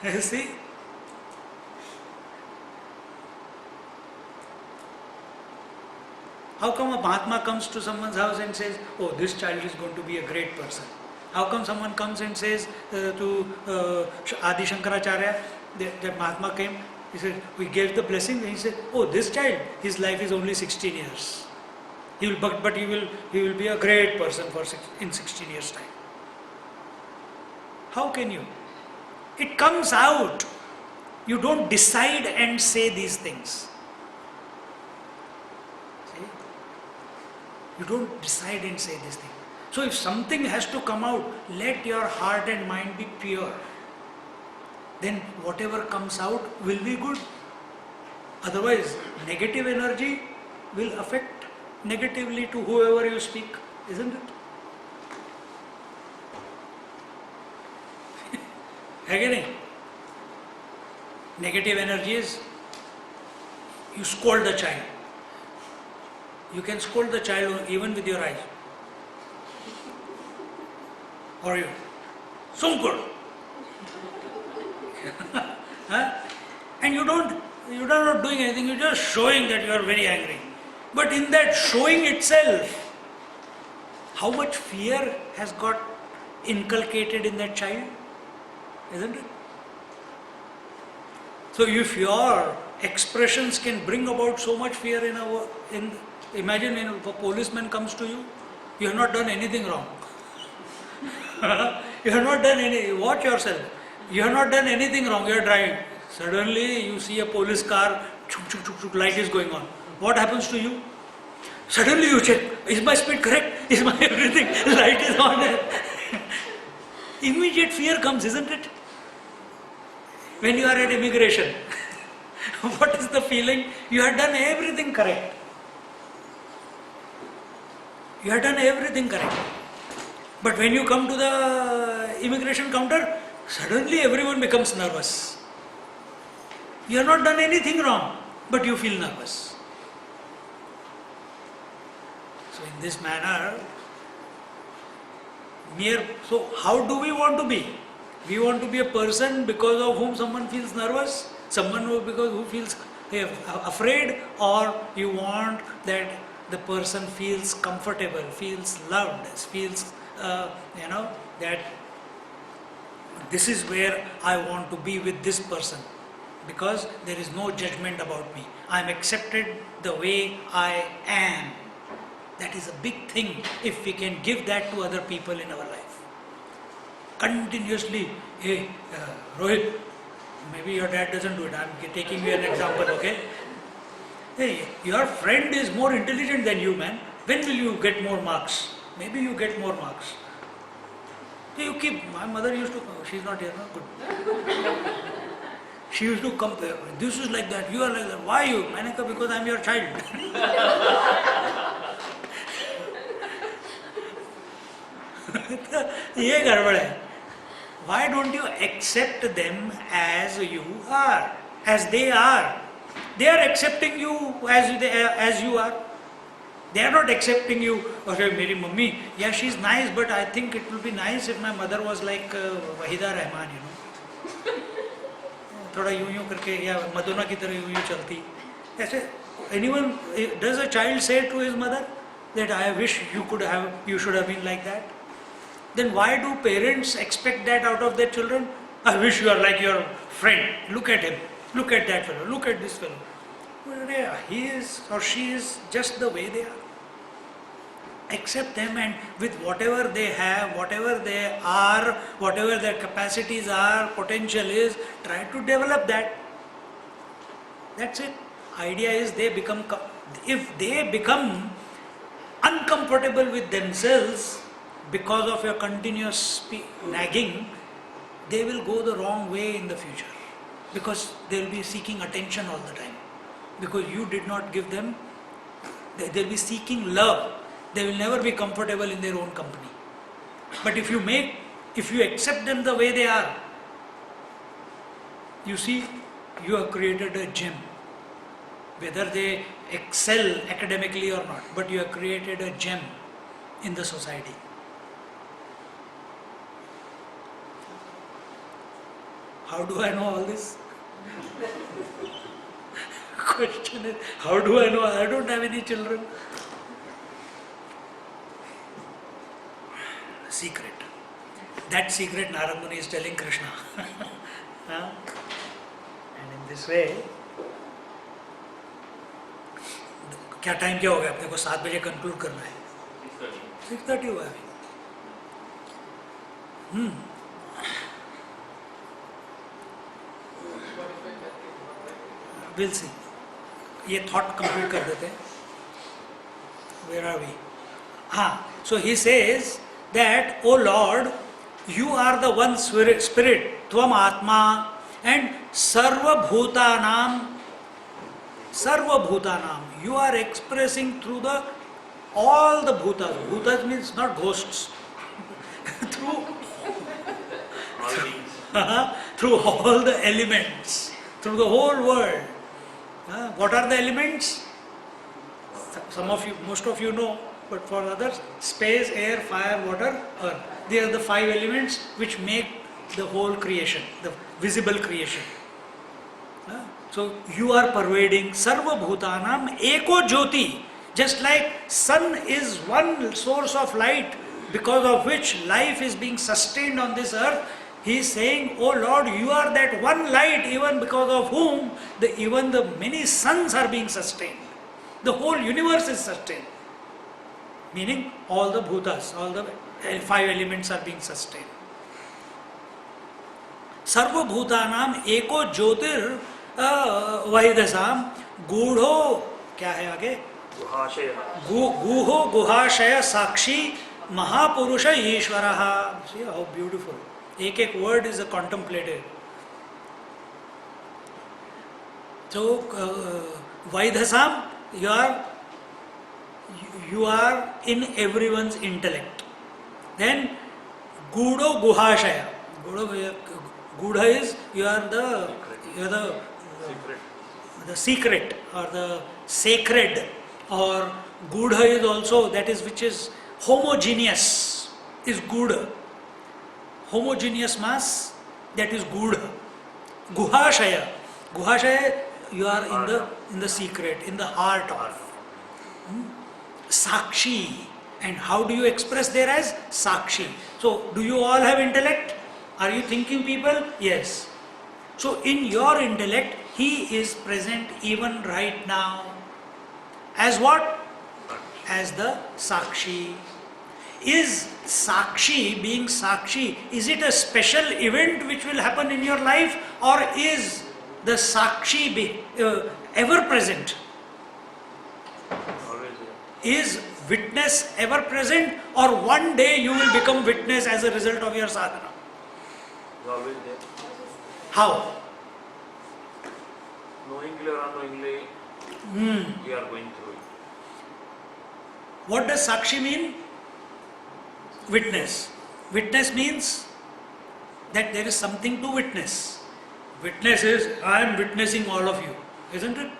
You see? How come a Mahatma comes to someone's house and says, oh, this child is going to be a great person? How come someone comes and says to Adi Shankaracharya, that Mahatma came, he said, we gave the blessing, and he said, oh, this child, his life is only 16 years. He will be a great person in 16 years' time. How can you? It comes out. You don't decide and say these things. See? You don't decide and say these things. So if something has to come out, let your heart and mind be pure. Then whatever comes out will be good. Otherwise, negative energy will affect negatively to whoever you speak, isn't it? Again, negative energy is, you scold the child. You can scold the child even with your eyes. Or you, so good. Huh? And you're not doing anything, you're just showing that you are very angry. But in that showing itself, how much fear has got inculcated in that child? Isn't it? So if your expressions can bring about so much fear imagine when a policeman comes to you, you have not done anything wrong. You have not done watch yourself. You have not done anything wrong, you are driving. Suddenly you see a police car, chuk, chuk, chuk, chuk, light is going on. What happens to you? Suddenly you check, is my speed correct? Is my everything, light is on there. Immediate fear comes, isn't it? When you are at immigration, what is the feeling? You have done everything correct. You have done everything correct. But when you come to the immigration counter, suddenly everyone becomes nervous. You have not done anything wrong, but you feel nervous. So in this manner, so how do we want to be? We want to be a person because of whom someone feels nervous, someone who feels afraid, or you want that the person feels comfortable, feels loved, feels that this is where I want to be with this person, because there is no judgment about me. I am accepted the way I am. That is a big thing if we can give that to other people in our life. Continuously, hey, Rohit, maybe your dad doesn't do it, I am taking you an example, okay? Hey, your friend is more intelligent than you, man. When will you get more marks? Maybe you get more marks. So you keep, my mother used to, she's not here, no? Good. She used to compare, this is like that, you are like that. Why you? Maneka, because I am your child. ये गड़बड़ है. Why don't you accept them as you are, as they are? They are accepting you as you are. They are not accepting you. Okay, मेरी mummy, yeah, she's nice, but I think it will be nice if my mother was like Wahida Rahman, you know. थोड़ा यूं यूं करके या मदोना की तरह यूं यूं चलती. ऐसे anyone, does a child say to his mother that I wish you should have been like that? Then why do parents expect that out of their children? I wish you are like your friend. Look at him. Look at that fellow. Look at this fellow. Well, yeah, he is or she is just the way they are. Accept them, and with whatever they have, whatever they are, whatever their capacities are, potential is, try to develop that. That's it. Idea is if they become uncomfortable with themselves because of your continuous nagging, they will go the wrong way in the future, because they will be seeking attention all the time, because you did not give them. They will be seeking love. They will never be comfortable in their own company. But if you accept them the way they are, you see, you have created a gem. Whether they excel academically or not, but you have created a gem in the society. How do I know all this? Question is, how do I know? I don't have any children. Secret. That secret Narad Muni is telling Krishna. And in this way, क्या time क्या हो गया? अपने को 7 बजे conclude करना है. 6:30 हुआ अभी. We'll see. ये thought complete कर देते हैं. Where are we? So he says that, O Lord, you are the one spirit, Tvam Atma, and Sarva Bhutanam, you are expressing through all the bhutas. Bhutas means not ghosts. through all the elements, through the whole world. What are the elements? Most of you know, but for others, space, air, fire, water, earth. They are the 5 elements which make the whole creation, the visible creation. So you are pervading Sarva Bhutanam Eko Jyoti. Just like sun is one source of light because of which life is being sustained on this earth, he is saying, Oh Lord, you are that one light even because of whom even the many suns are being sustained. The whole universe is sustained. Meaning all the bhutas, all the 5 elements are being sustained. Sarva Bhutanam Eko Jyotir Vaidasam Gudho, क्या है आगे? Guho Guhashaya Sakshi Mahapurusha Ishvaraha. See how beautiful. Ek word is a contemplative. So Vaidasam, you are in everyone's intellect. Then Gudo Guhashaya. Gudha is you are the secret or the sacred, or Gudha is also that is which is homogeneous, is Gudha. Homogeneous mass, that is Gudha. Guhashaya. Guhashaya, you are in the secret, in the heart of. Sakshi. And how do you express there as Sakshi? So, do you all have intellect? Are you thinking people? Yes. So, in your intellect, he is present even right now. As what? As the Sakshi. Is Sakshi, being Sakshi, is it a special event which will happen in your life, or is the Sakshi ever present? Is witness ever present, or one day you will become witness as a result of your sadhana? Always there. How? Knowingly or unknowingly, we are going through it. What does Sakshi mean? Witness. Witness means that there is something to witness. Witness is, I am witnessing all of you, isn't it?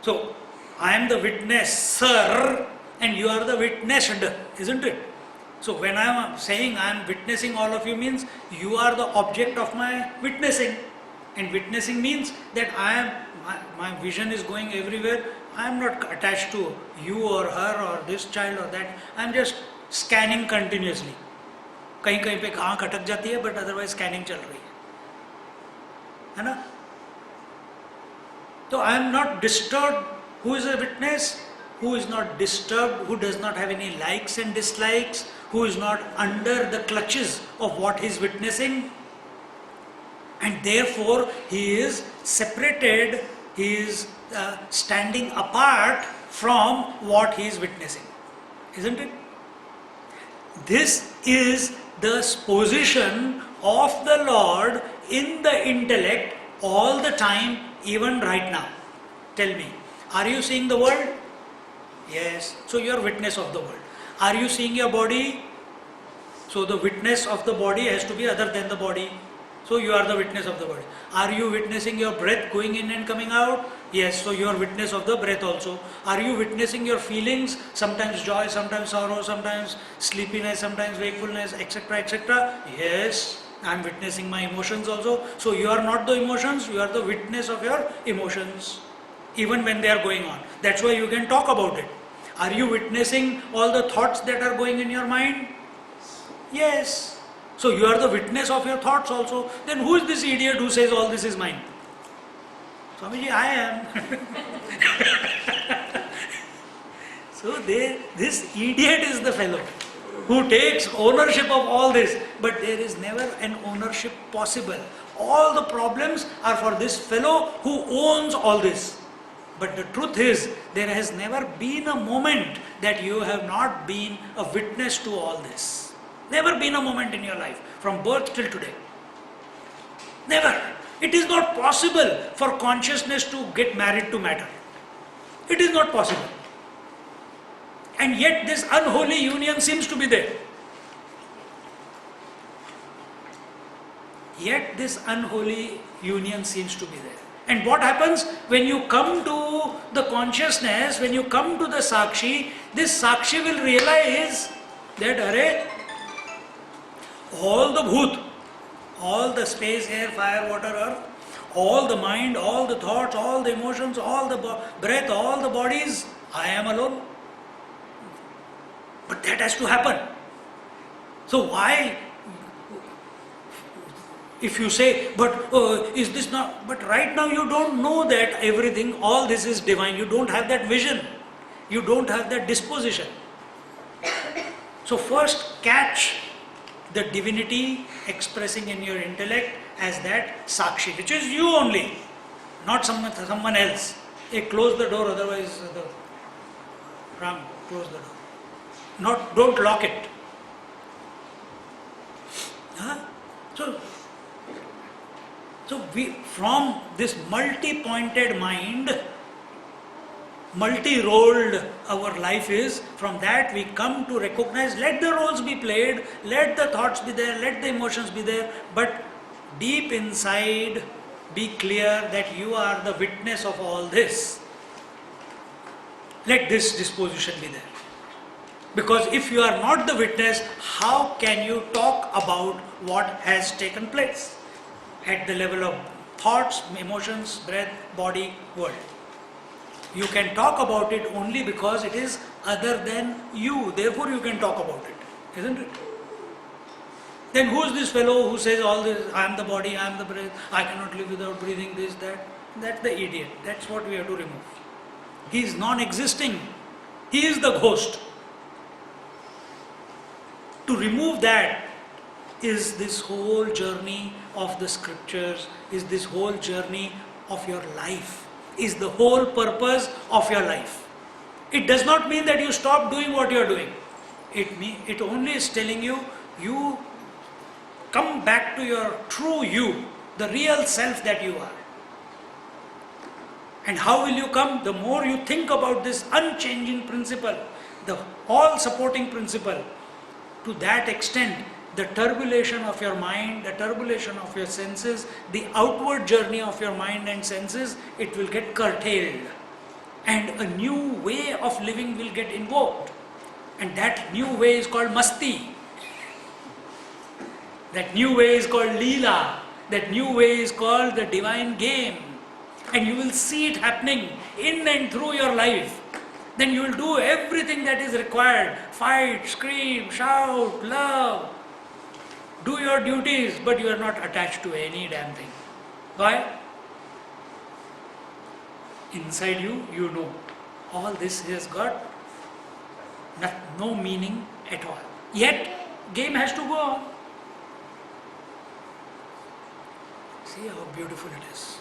So, I am the witnesser and you are the witnessed, isn't it? So, when I am saying I am witnessing all of you means you are the object of my witnessing. And witnessing means that my vision is going everywhere. I am not attached to you or her or this child or that. I am just scanning continuously. कहीं कहीं पे आँख अटक जाती है, but otherwise scanning चल रही है ना? So I am not disturbed. Who is a witness? Who is not disturbed, who does not have any likes and dislikes, who is not under the clutches of what he is witnessing, and therefore he is separated, he is standing apart from what he is witnessing, isn't it? This is the position of the Lord in the intellect all the time, even right now. Tell me, are you seeing the world? Yes. So you are witness of the world. Are you seeing your body? So the witness of the body has to be other than the body. So you are the witness of the body. Are you witnessing your breath going in and coming out? Yes. So you are witness of the breath also. Are you witnessing your feelings? Sometimes joy, sometimes sorrow, sometimes sleepiness, sometimes wakefulness, etc., etc. Yes. I am witnessing my emotions also. So you are not the emotions, you are the witness of your emotions, even when they are going on. That's why you can talk about it. Are you witnessing all the thoughts that are going in your mind? Yes. So you are the witness of your thoughts also. Then who is this idiot who says all this is mine? Swamiji, I am. So this idiot is the fellow who takes ownership of all this, but there is never an ownership possible. All the problems are for this fellow who owns all this. But the truth is, there has never been a moment that you have not been a witness to all this. Never been a moment in your life, from birth till today. Never. It is not possible for consciousness to get married to matter. It is not possible. And yet this unholy union seems to be there. Yet this unholy union seems to be there. And what happens when you come to the consciousness, when you come to the Sakshi, this Sakshi will realize that, arey, all the bhoot, all the space, air, fire, water, earth, all the mind, all the thoughts, all the emotions, all the breath, all the bodies, I am alone. But that has to happen. So why, if you say, but is this not, but right now you don't know that everything, all this is divine. You don't have that vision. You don't have that disposition. So first catch the divinity expressing in your intellect as that Sakshi, which is you only, not someone else. Hey, close the door, otherwise Ram, close the door. Don't lock it. Huh? So we, from this multi-pointed mind, multi-rolled our life is, from that we come to recognize, let the roles be played, let the thoughts be there, let the emotions be there, but deep inside be clear that you are the witness of all this. Let this disposition be there. Because if you are not the witness, how can you talk about what has taken place at the level of thoughts, emotions, breath, body, world? You can talk about it only because it is other than you. Therefore you can talk about it, isn't it? Then who is this fellow who says all this, I am the body, I am the breath, I cannot live without breathing, this, that? That's the idiot. That's what we have to remove. He is non-existing. He is the ghost. To remove that is this whole journey of the scriptures, is this whole journey of your life, is the whole purpose of your life. It does not mean that you stop doing what you are doing. It only is telling you, you come back to your true you, the real self that you are. And how will you come? The more you think about this unchanging principle, the all supporting principle, to that extent the turbulation of your mind, the turbulation of your senses, the outward journey of your mind and senses, it will get curtailed. And a new way of living will get invoked. And that new way is called masti. That new way is called leela. That new way is called the divine game. And you will see it happening in and through your life. Then you will do everything that is required. Fight, scream, shout, love. Do your duties, but you are not attached to any damn thing. Why? Inside you, you know. All this has got no meaning at all. Yet, game has to go on. See how beautiful it is.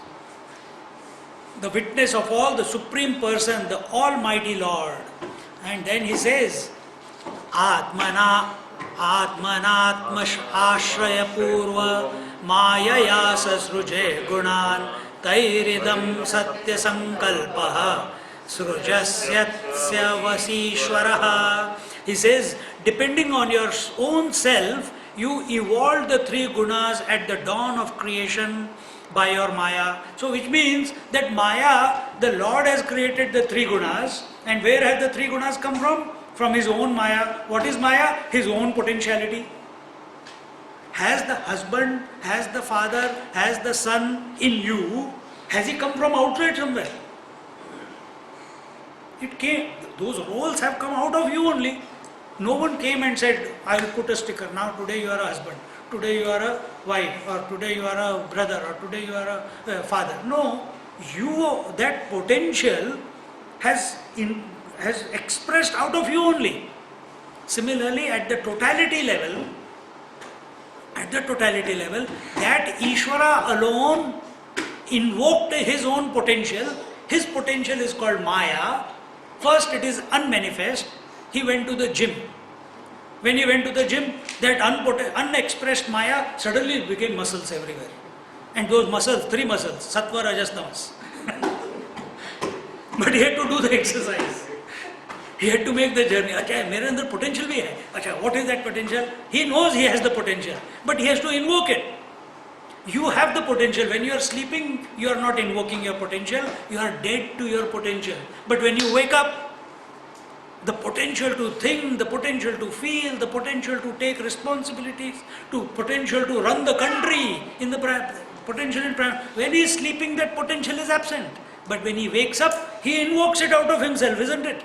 The witness of all, the Supreme Person, the Almighty Lord. And then he says, Atmana Atmanatmash Ashraya Purva Mayaya Sasruje Gunan Tairidam Satya Sankalpaha Srujasyasya Vasishwaraha. He says, depending on your own self, you evolved the three gunas at the dawn of creation by your Maya. So which means that Maya, the Lord has created the three gunas. And where have the three gunas come from? From His own Maya. What is Maya? His own potentiality. Has the husband, has the father, has the son in you, has he come from outside somewhere? It came, those roles have come out of you only. No one came and said, I will put a sticker, now today you are a husband, today you are a wife, or today you are a brother, or today you are a father. No, you, that potential has expressed out of you only. Similarly, at the totality level, that Ishvara alone invoked his own potential. His potential is called Maya. First it is unmanifest. He went to the gym. When he went to the gym, that unexpressed Maya suddenly became muscles everywhere. And those muscles, three muscles, Sattva, Rajas, Tamas. But he had to do the exercise. He had to make the journey. Acha, mere andar potential bhi hai. Acha, what is that potential? He knows he has the potential, but he has to invoke it. You have the potential. When you are sleeping, you are not invoking your potential. You are dead to your potential. But when you wake up, the potential to think, the potential to feel, the potential to take responsibilities, to potential to run the country, in the potential in when he is sleeping, that potential is absent. But when he wakes up, he invokes it out of himself, isn't it?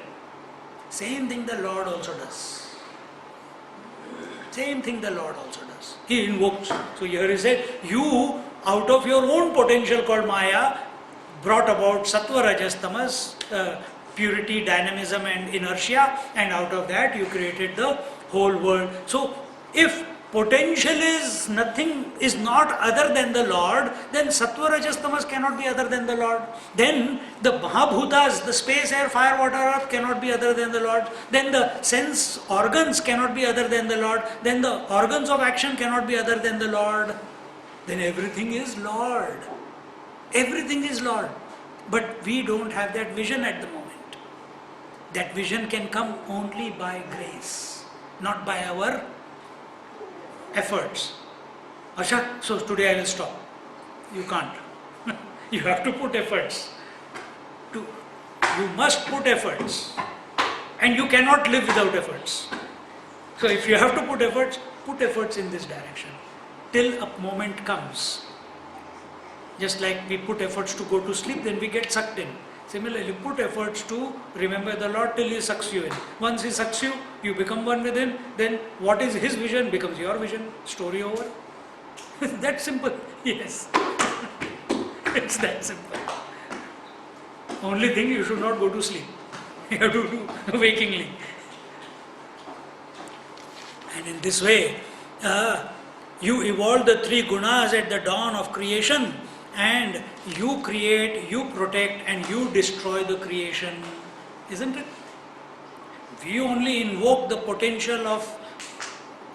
Same thing the Lord also does. Same thing the Lord also does. He invokes. So here he said, you out of your own potential called Maya brought about Sattva, Rajas, Tamas, purity, dynamism and inertia, and out of that you created the whole world. So if potential is nothing, is not other than the Lord, then Sattva, Rajas, Tamas cannot be other than the Lord. Then the Mahabhutas, the space, air, fire, water, earth cannot be other than the Lord. Then the sense organs cannot be other than the Lord. Then the organs of action cannot be other than the Lord. Then everything is Lord. Everything is Lord. But we don't have that vision at the moment. That vision can come only by grace, not by our efforts. Asha, so today I will stop. You can't. You have to put efforts. You must put efforts. And you cannot live without efforts. So if you have to put efforts in this direction. Till a moment comes. Just like we put efforts to go to sleep, then we get sucked in. Similarly, put efforts to remember the Lord till He sucks you in. Once He sucks you, you become one with Him, then what is His vision becomes your vision. Story over. That simple. Yes. It's that simple. Only thing, you should not go to sleep. You have to do wakingly. And in this way, you evolve the three gunas at the dawn of creation, and you create, you protect, and you destroy the creation. Isn't it? We only invoke the potential of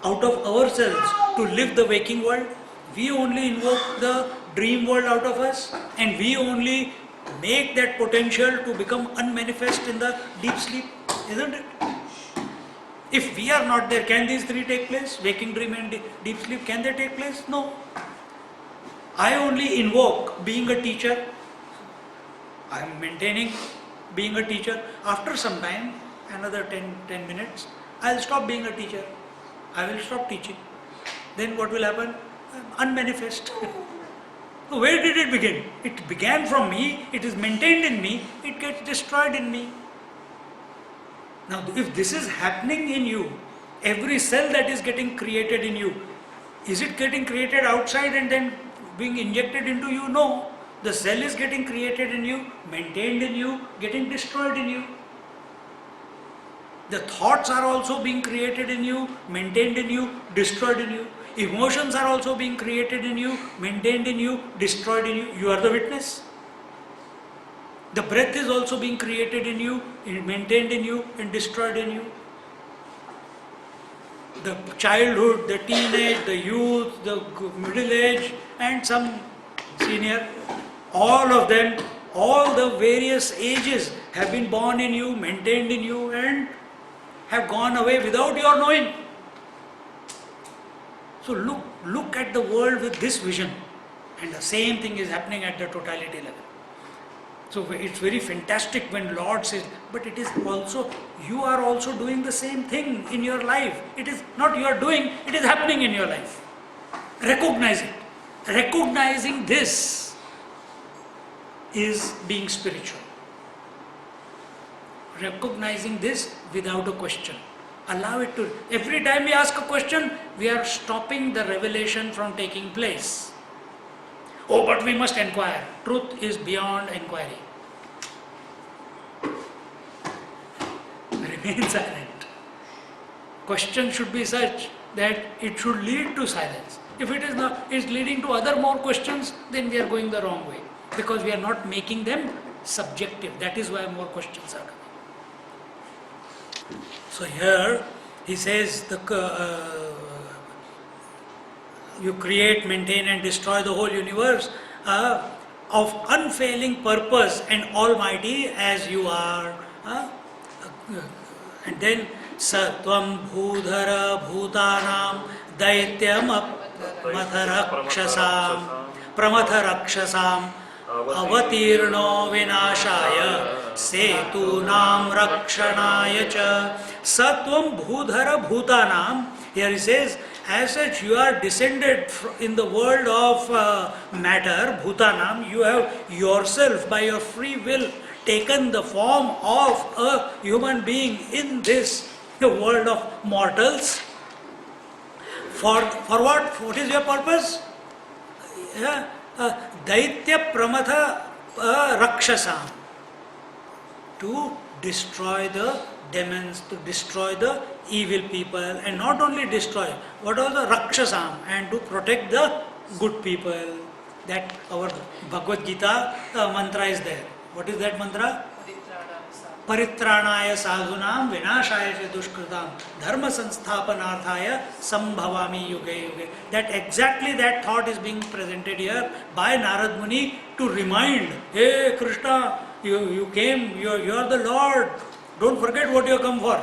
out of ourselves to live the waking world. We only invoke the dream world out of us, and we only make that potential to become unmanifest in the deep sleep. Isn't it? If we are not there, can these three take place? Waking dream and deep sleep, can they take place? No. I only invoke being a teacher. I am maintaining being a teacher. After some time, another 10 minutes, I will stop being a teacher. I will stop teaching. Then what will happen? Unmanifest. So where did it begin? It began from me, it is maintained in me, it gets destroyed in me. Now if this is happening in you, every cell that is getting created in you, is it getting created outside and then being injected into you? No. The cell is getting created in you, maintained in you, getting destroyed in you. The thoughts are also being created in you, maintained in you, destroyed in you. Emotions are also being created in you, maintained in you, destroyed in you. You are the witness. The breath is also being created in you, maintained in you, and destroyed in you. The childhood, the teenage, the youth, the middle age, and some senior, all of them, all the various ages have been born in you, maintained in you, and have gone away without your knowing. So look at the world with this vision, and the same thing is happening at the totality level. So it's very fantastic when Lord says, but it is also, you are also doing the same thing in your life. It is not you are doing, it is happening in your life. Recognize it. Recognizing this is being spiritual. Recognizing this without a question. Allow it to. Every time we ask a question, we are stopping the revelation from taking place. Oh, but we must inquire. Truth is beyond inquiry. Remain silent. Question should be such that it should lead to silence. If it is not, is leading to other more questions, then we are going the wrong way, because we are not making them subjective. That is why more questions are coming. So here he says you create, maintain and destroy the whole universe of unfailing purpose and almighty as you are. And then Satvam Bhudhara Bhutanam Daityam Pramatharakshasam Avatirno Vinashaya Setunam Rakshanaya Cha Satvam Bhudhara Bhutanam. Here he says, as such you are descended in the world of matter, Bhutanam, you have yourself by your free will taken the form of a human being in this world of mortals. For what? What is your purpose? Daitya Pramatha Rakshasam, to destroy the demons, to destroy the evil people, and not only destroy, what are the Rakshasam, and to protect the good people. That our Bhagavad Gita mantra is there. What is that mantra? Paritranaya sadhunam vinashaya cha dushkritam dharma sansthapanarthaya sambhavami yuge yuge. That exactly that thought is being presented here by Narad Muni to remind, hey Krishna, you came, you are the Lord. Don't forget what you have come for.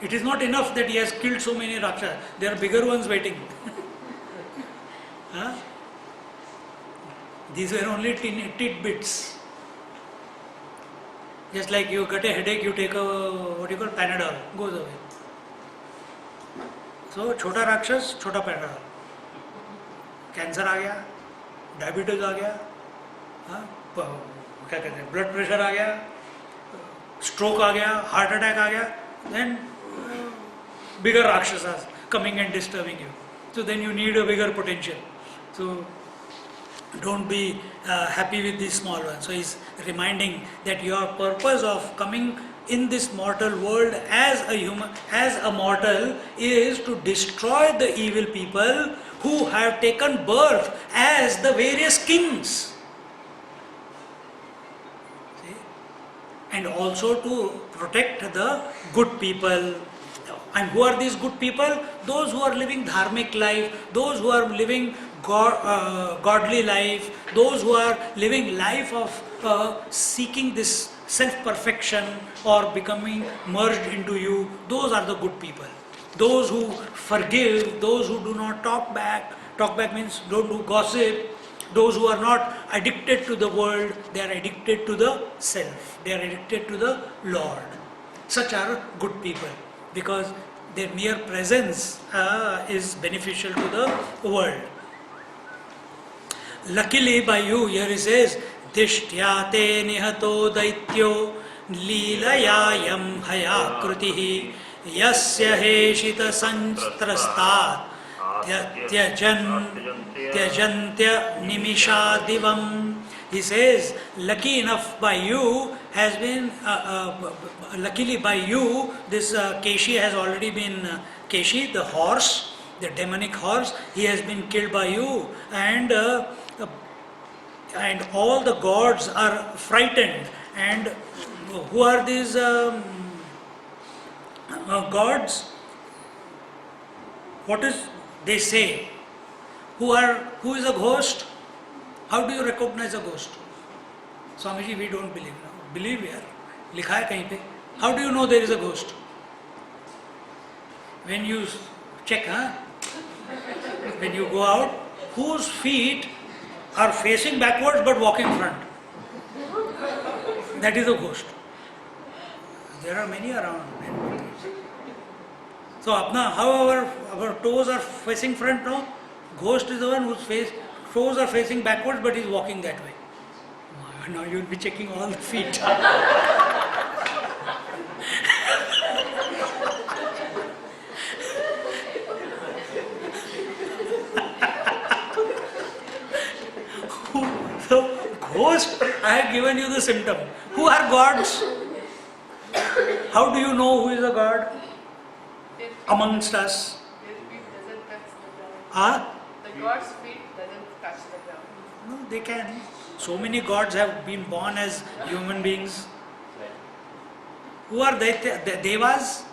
It is not enough that he has killed so many Rakshas. There are bigger ones waiting. Huh? These were only tidbits. Just like you get a headache, you take a, what you call, Panadol, goes away. So, छोटा राक्षस, छोटा Panadol. Cancer आ गया, diabetes आ गया, क्या कहते हैं, blood pressure आ गया, stroke आ गया, हार्ट अटैक आ गया, then bigger rakshasas coming and disturbing you. So then you need a bigger potential. So don't be happy with these small ones. So he's reminding that your purpose of coming in this mortal world as a human, as a mortal, is to destroy the evil people who have taken birth as the various kings. See? And also to protect the good people. And who are these good people? Those who are living dharmic life, those who are living godly life, those who are living life of seeking this self-perfection or becoming merged into you. Those are the good people. Those who forgive, those who do not talk back. Talk back means don't do gossip. Those who are not addicted to the world, they are addicted to the self. They are addicted to the Lord. Such are good people because their mere presence is beneficial to the world. Luckily by you, here he says, Dishtyate nihato daityo leelayayam hayakrutihi yasya heshita sanstrastat tyajantya nimishadivam. He says, lucky enough by you has been, luckily by you, this Keshi has already been, Keshi, the horse, the demonic horse, he has been killed by you, and all the gods are frightened. And who are these gods? What is they say? Who is a ghost? How do you recognize a ghost? Swamiji, we don't believe. No? Believe here. लिखा है कहीं पे. How do you know there is a ghost? When you check, when you go out, whose feet are facing backwards but walking front? That is a ghost. There are many around. So, how our toes are facing front now? Ghost is the one whose toes are facing backwards but is walking that way. Now you will be checking all the feet. So, ghost, I have given you the symptom. Who are gods? How do you know who is a god amongst us? Their feet doesn't touch the ground. The god's feet doesn't touch the ground. No, they can. So many gods have been born as human beings. Who are they? The devas?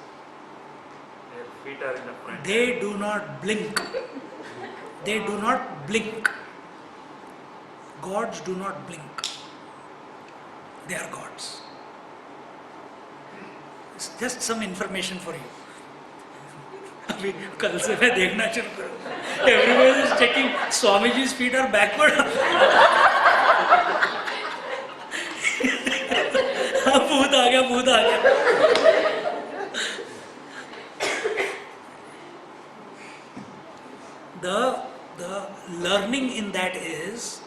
Their feet are in the front. They do not blink. They do not blink. Gods do not blink. They are gods. It's just some information for you. अभी कल से मैं देखना शुरू करूँ. Everybody is checking. Swamiji's feet are backward. भूत आ गया, भूत आ गया. The learning in that is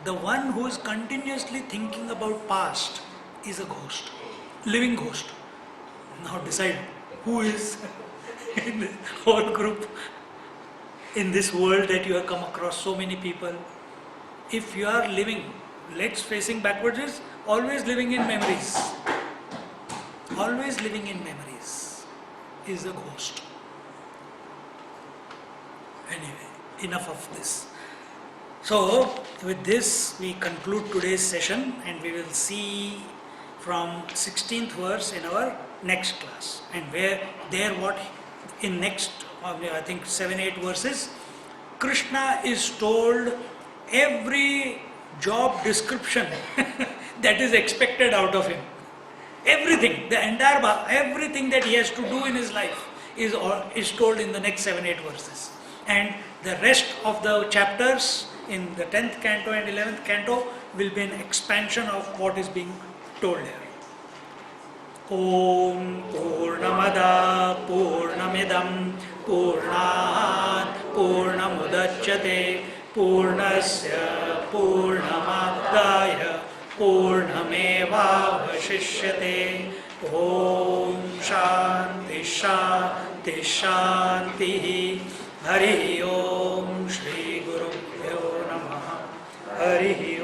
the one who is continuously thinking about past is a ghost, living ghost. Now decide who is in the whole group, in this world that you have come across so many people. If you are living, legs facing backwards is always living in memories. Always living in memories is a ghost. Anyway, enough of this. So, with this we conclude today's session and we will see from 16th verse in our next class. And what in next, I think 7-8 verses, Krishna is told every job description that is expected out of him. Everything, the entire, everything that he has to do in his life is told in the next 7-8 verses. And the rest of the chapters in the 10th canto and 11th canto will be an expansion of what is being told here. Om Purnamada Purnamidam Purnat Purnamudachyate Purnasya Purnamadaya Purnameva Vashishyate. Om Shanti Shanti Shanti. Hari Om Shri Guru Bhyo Namaha. Hari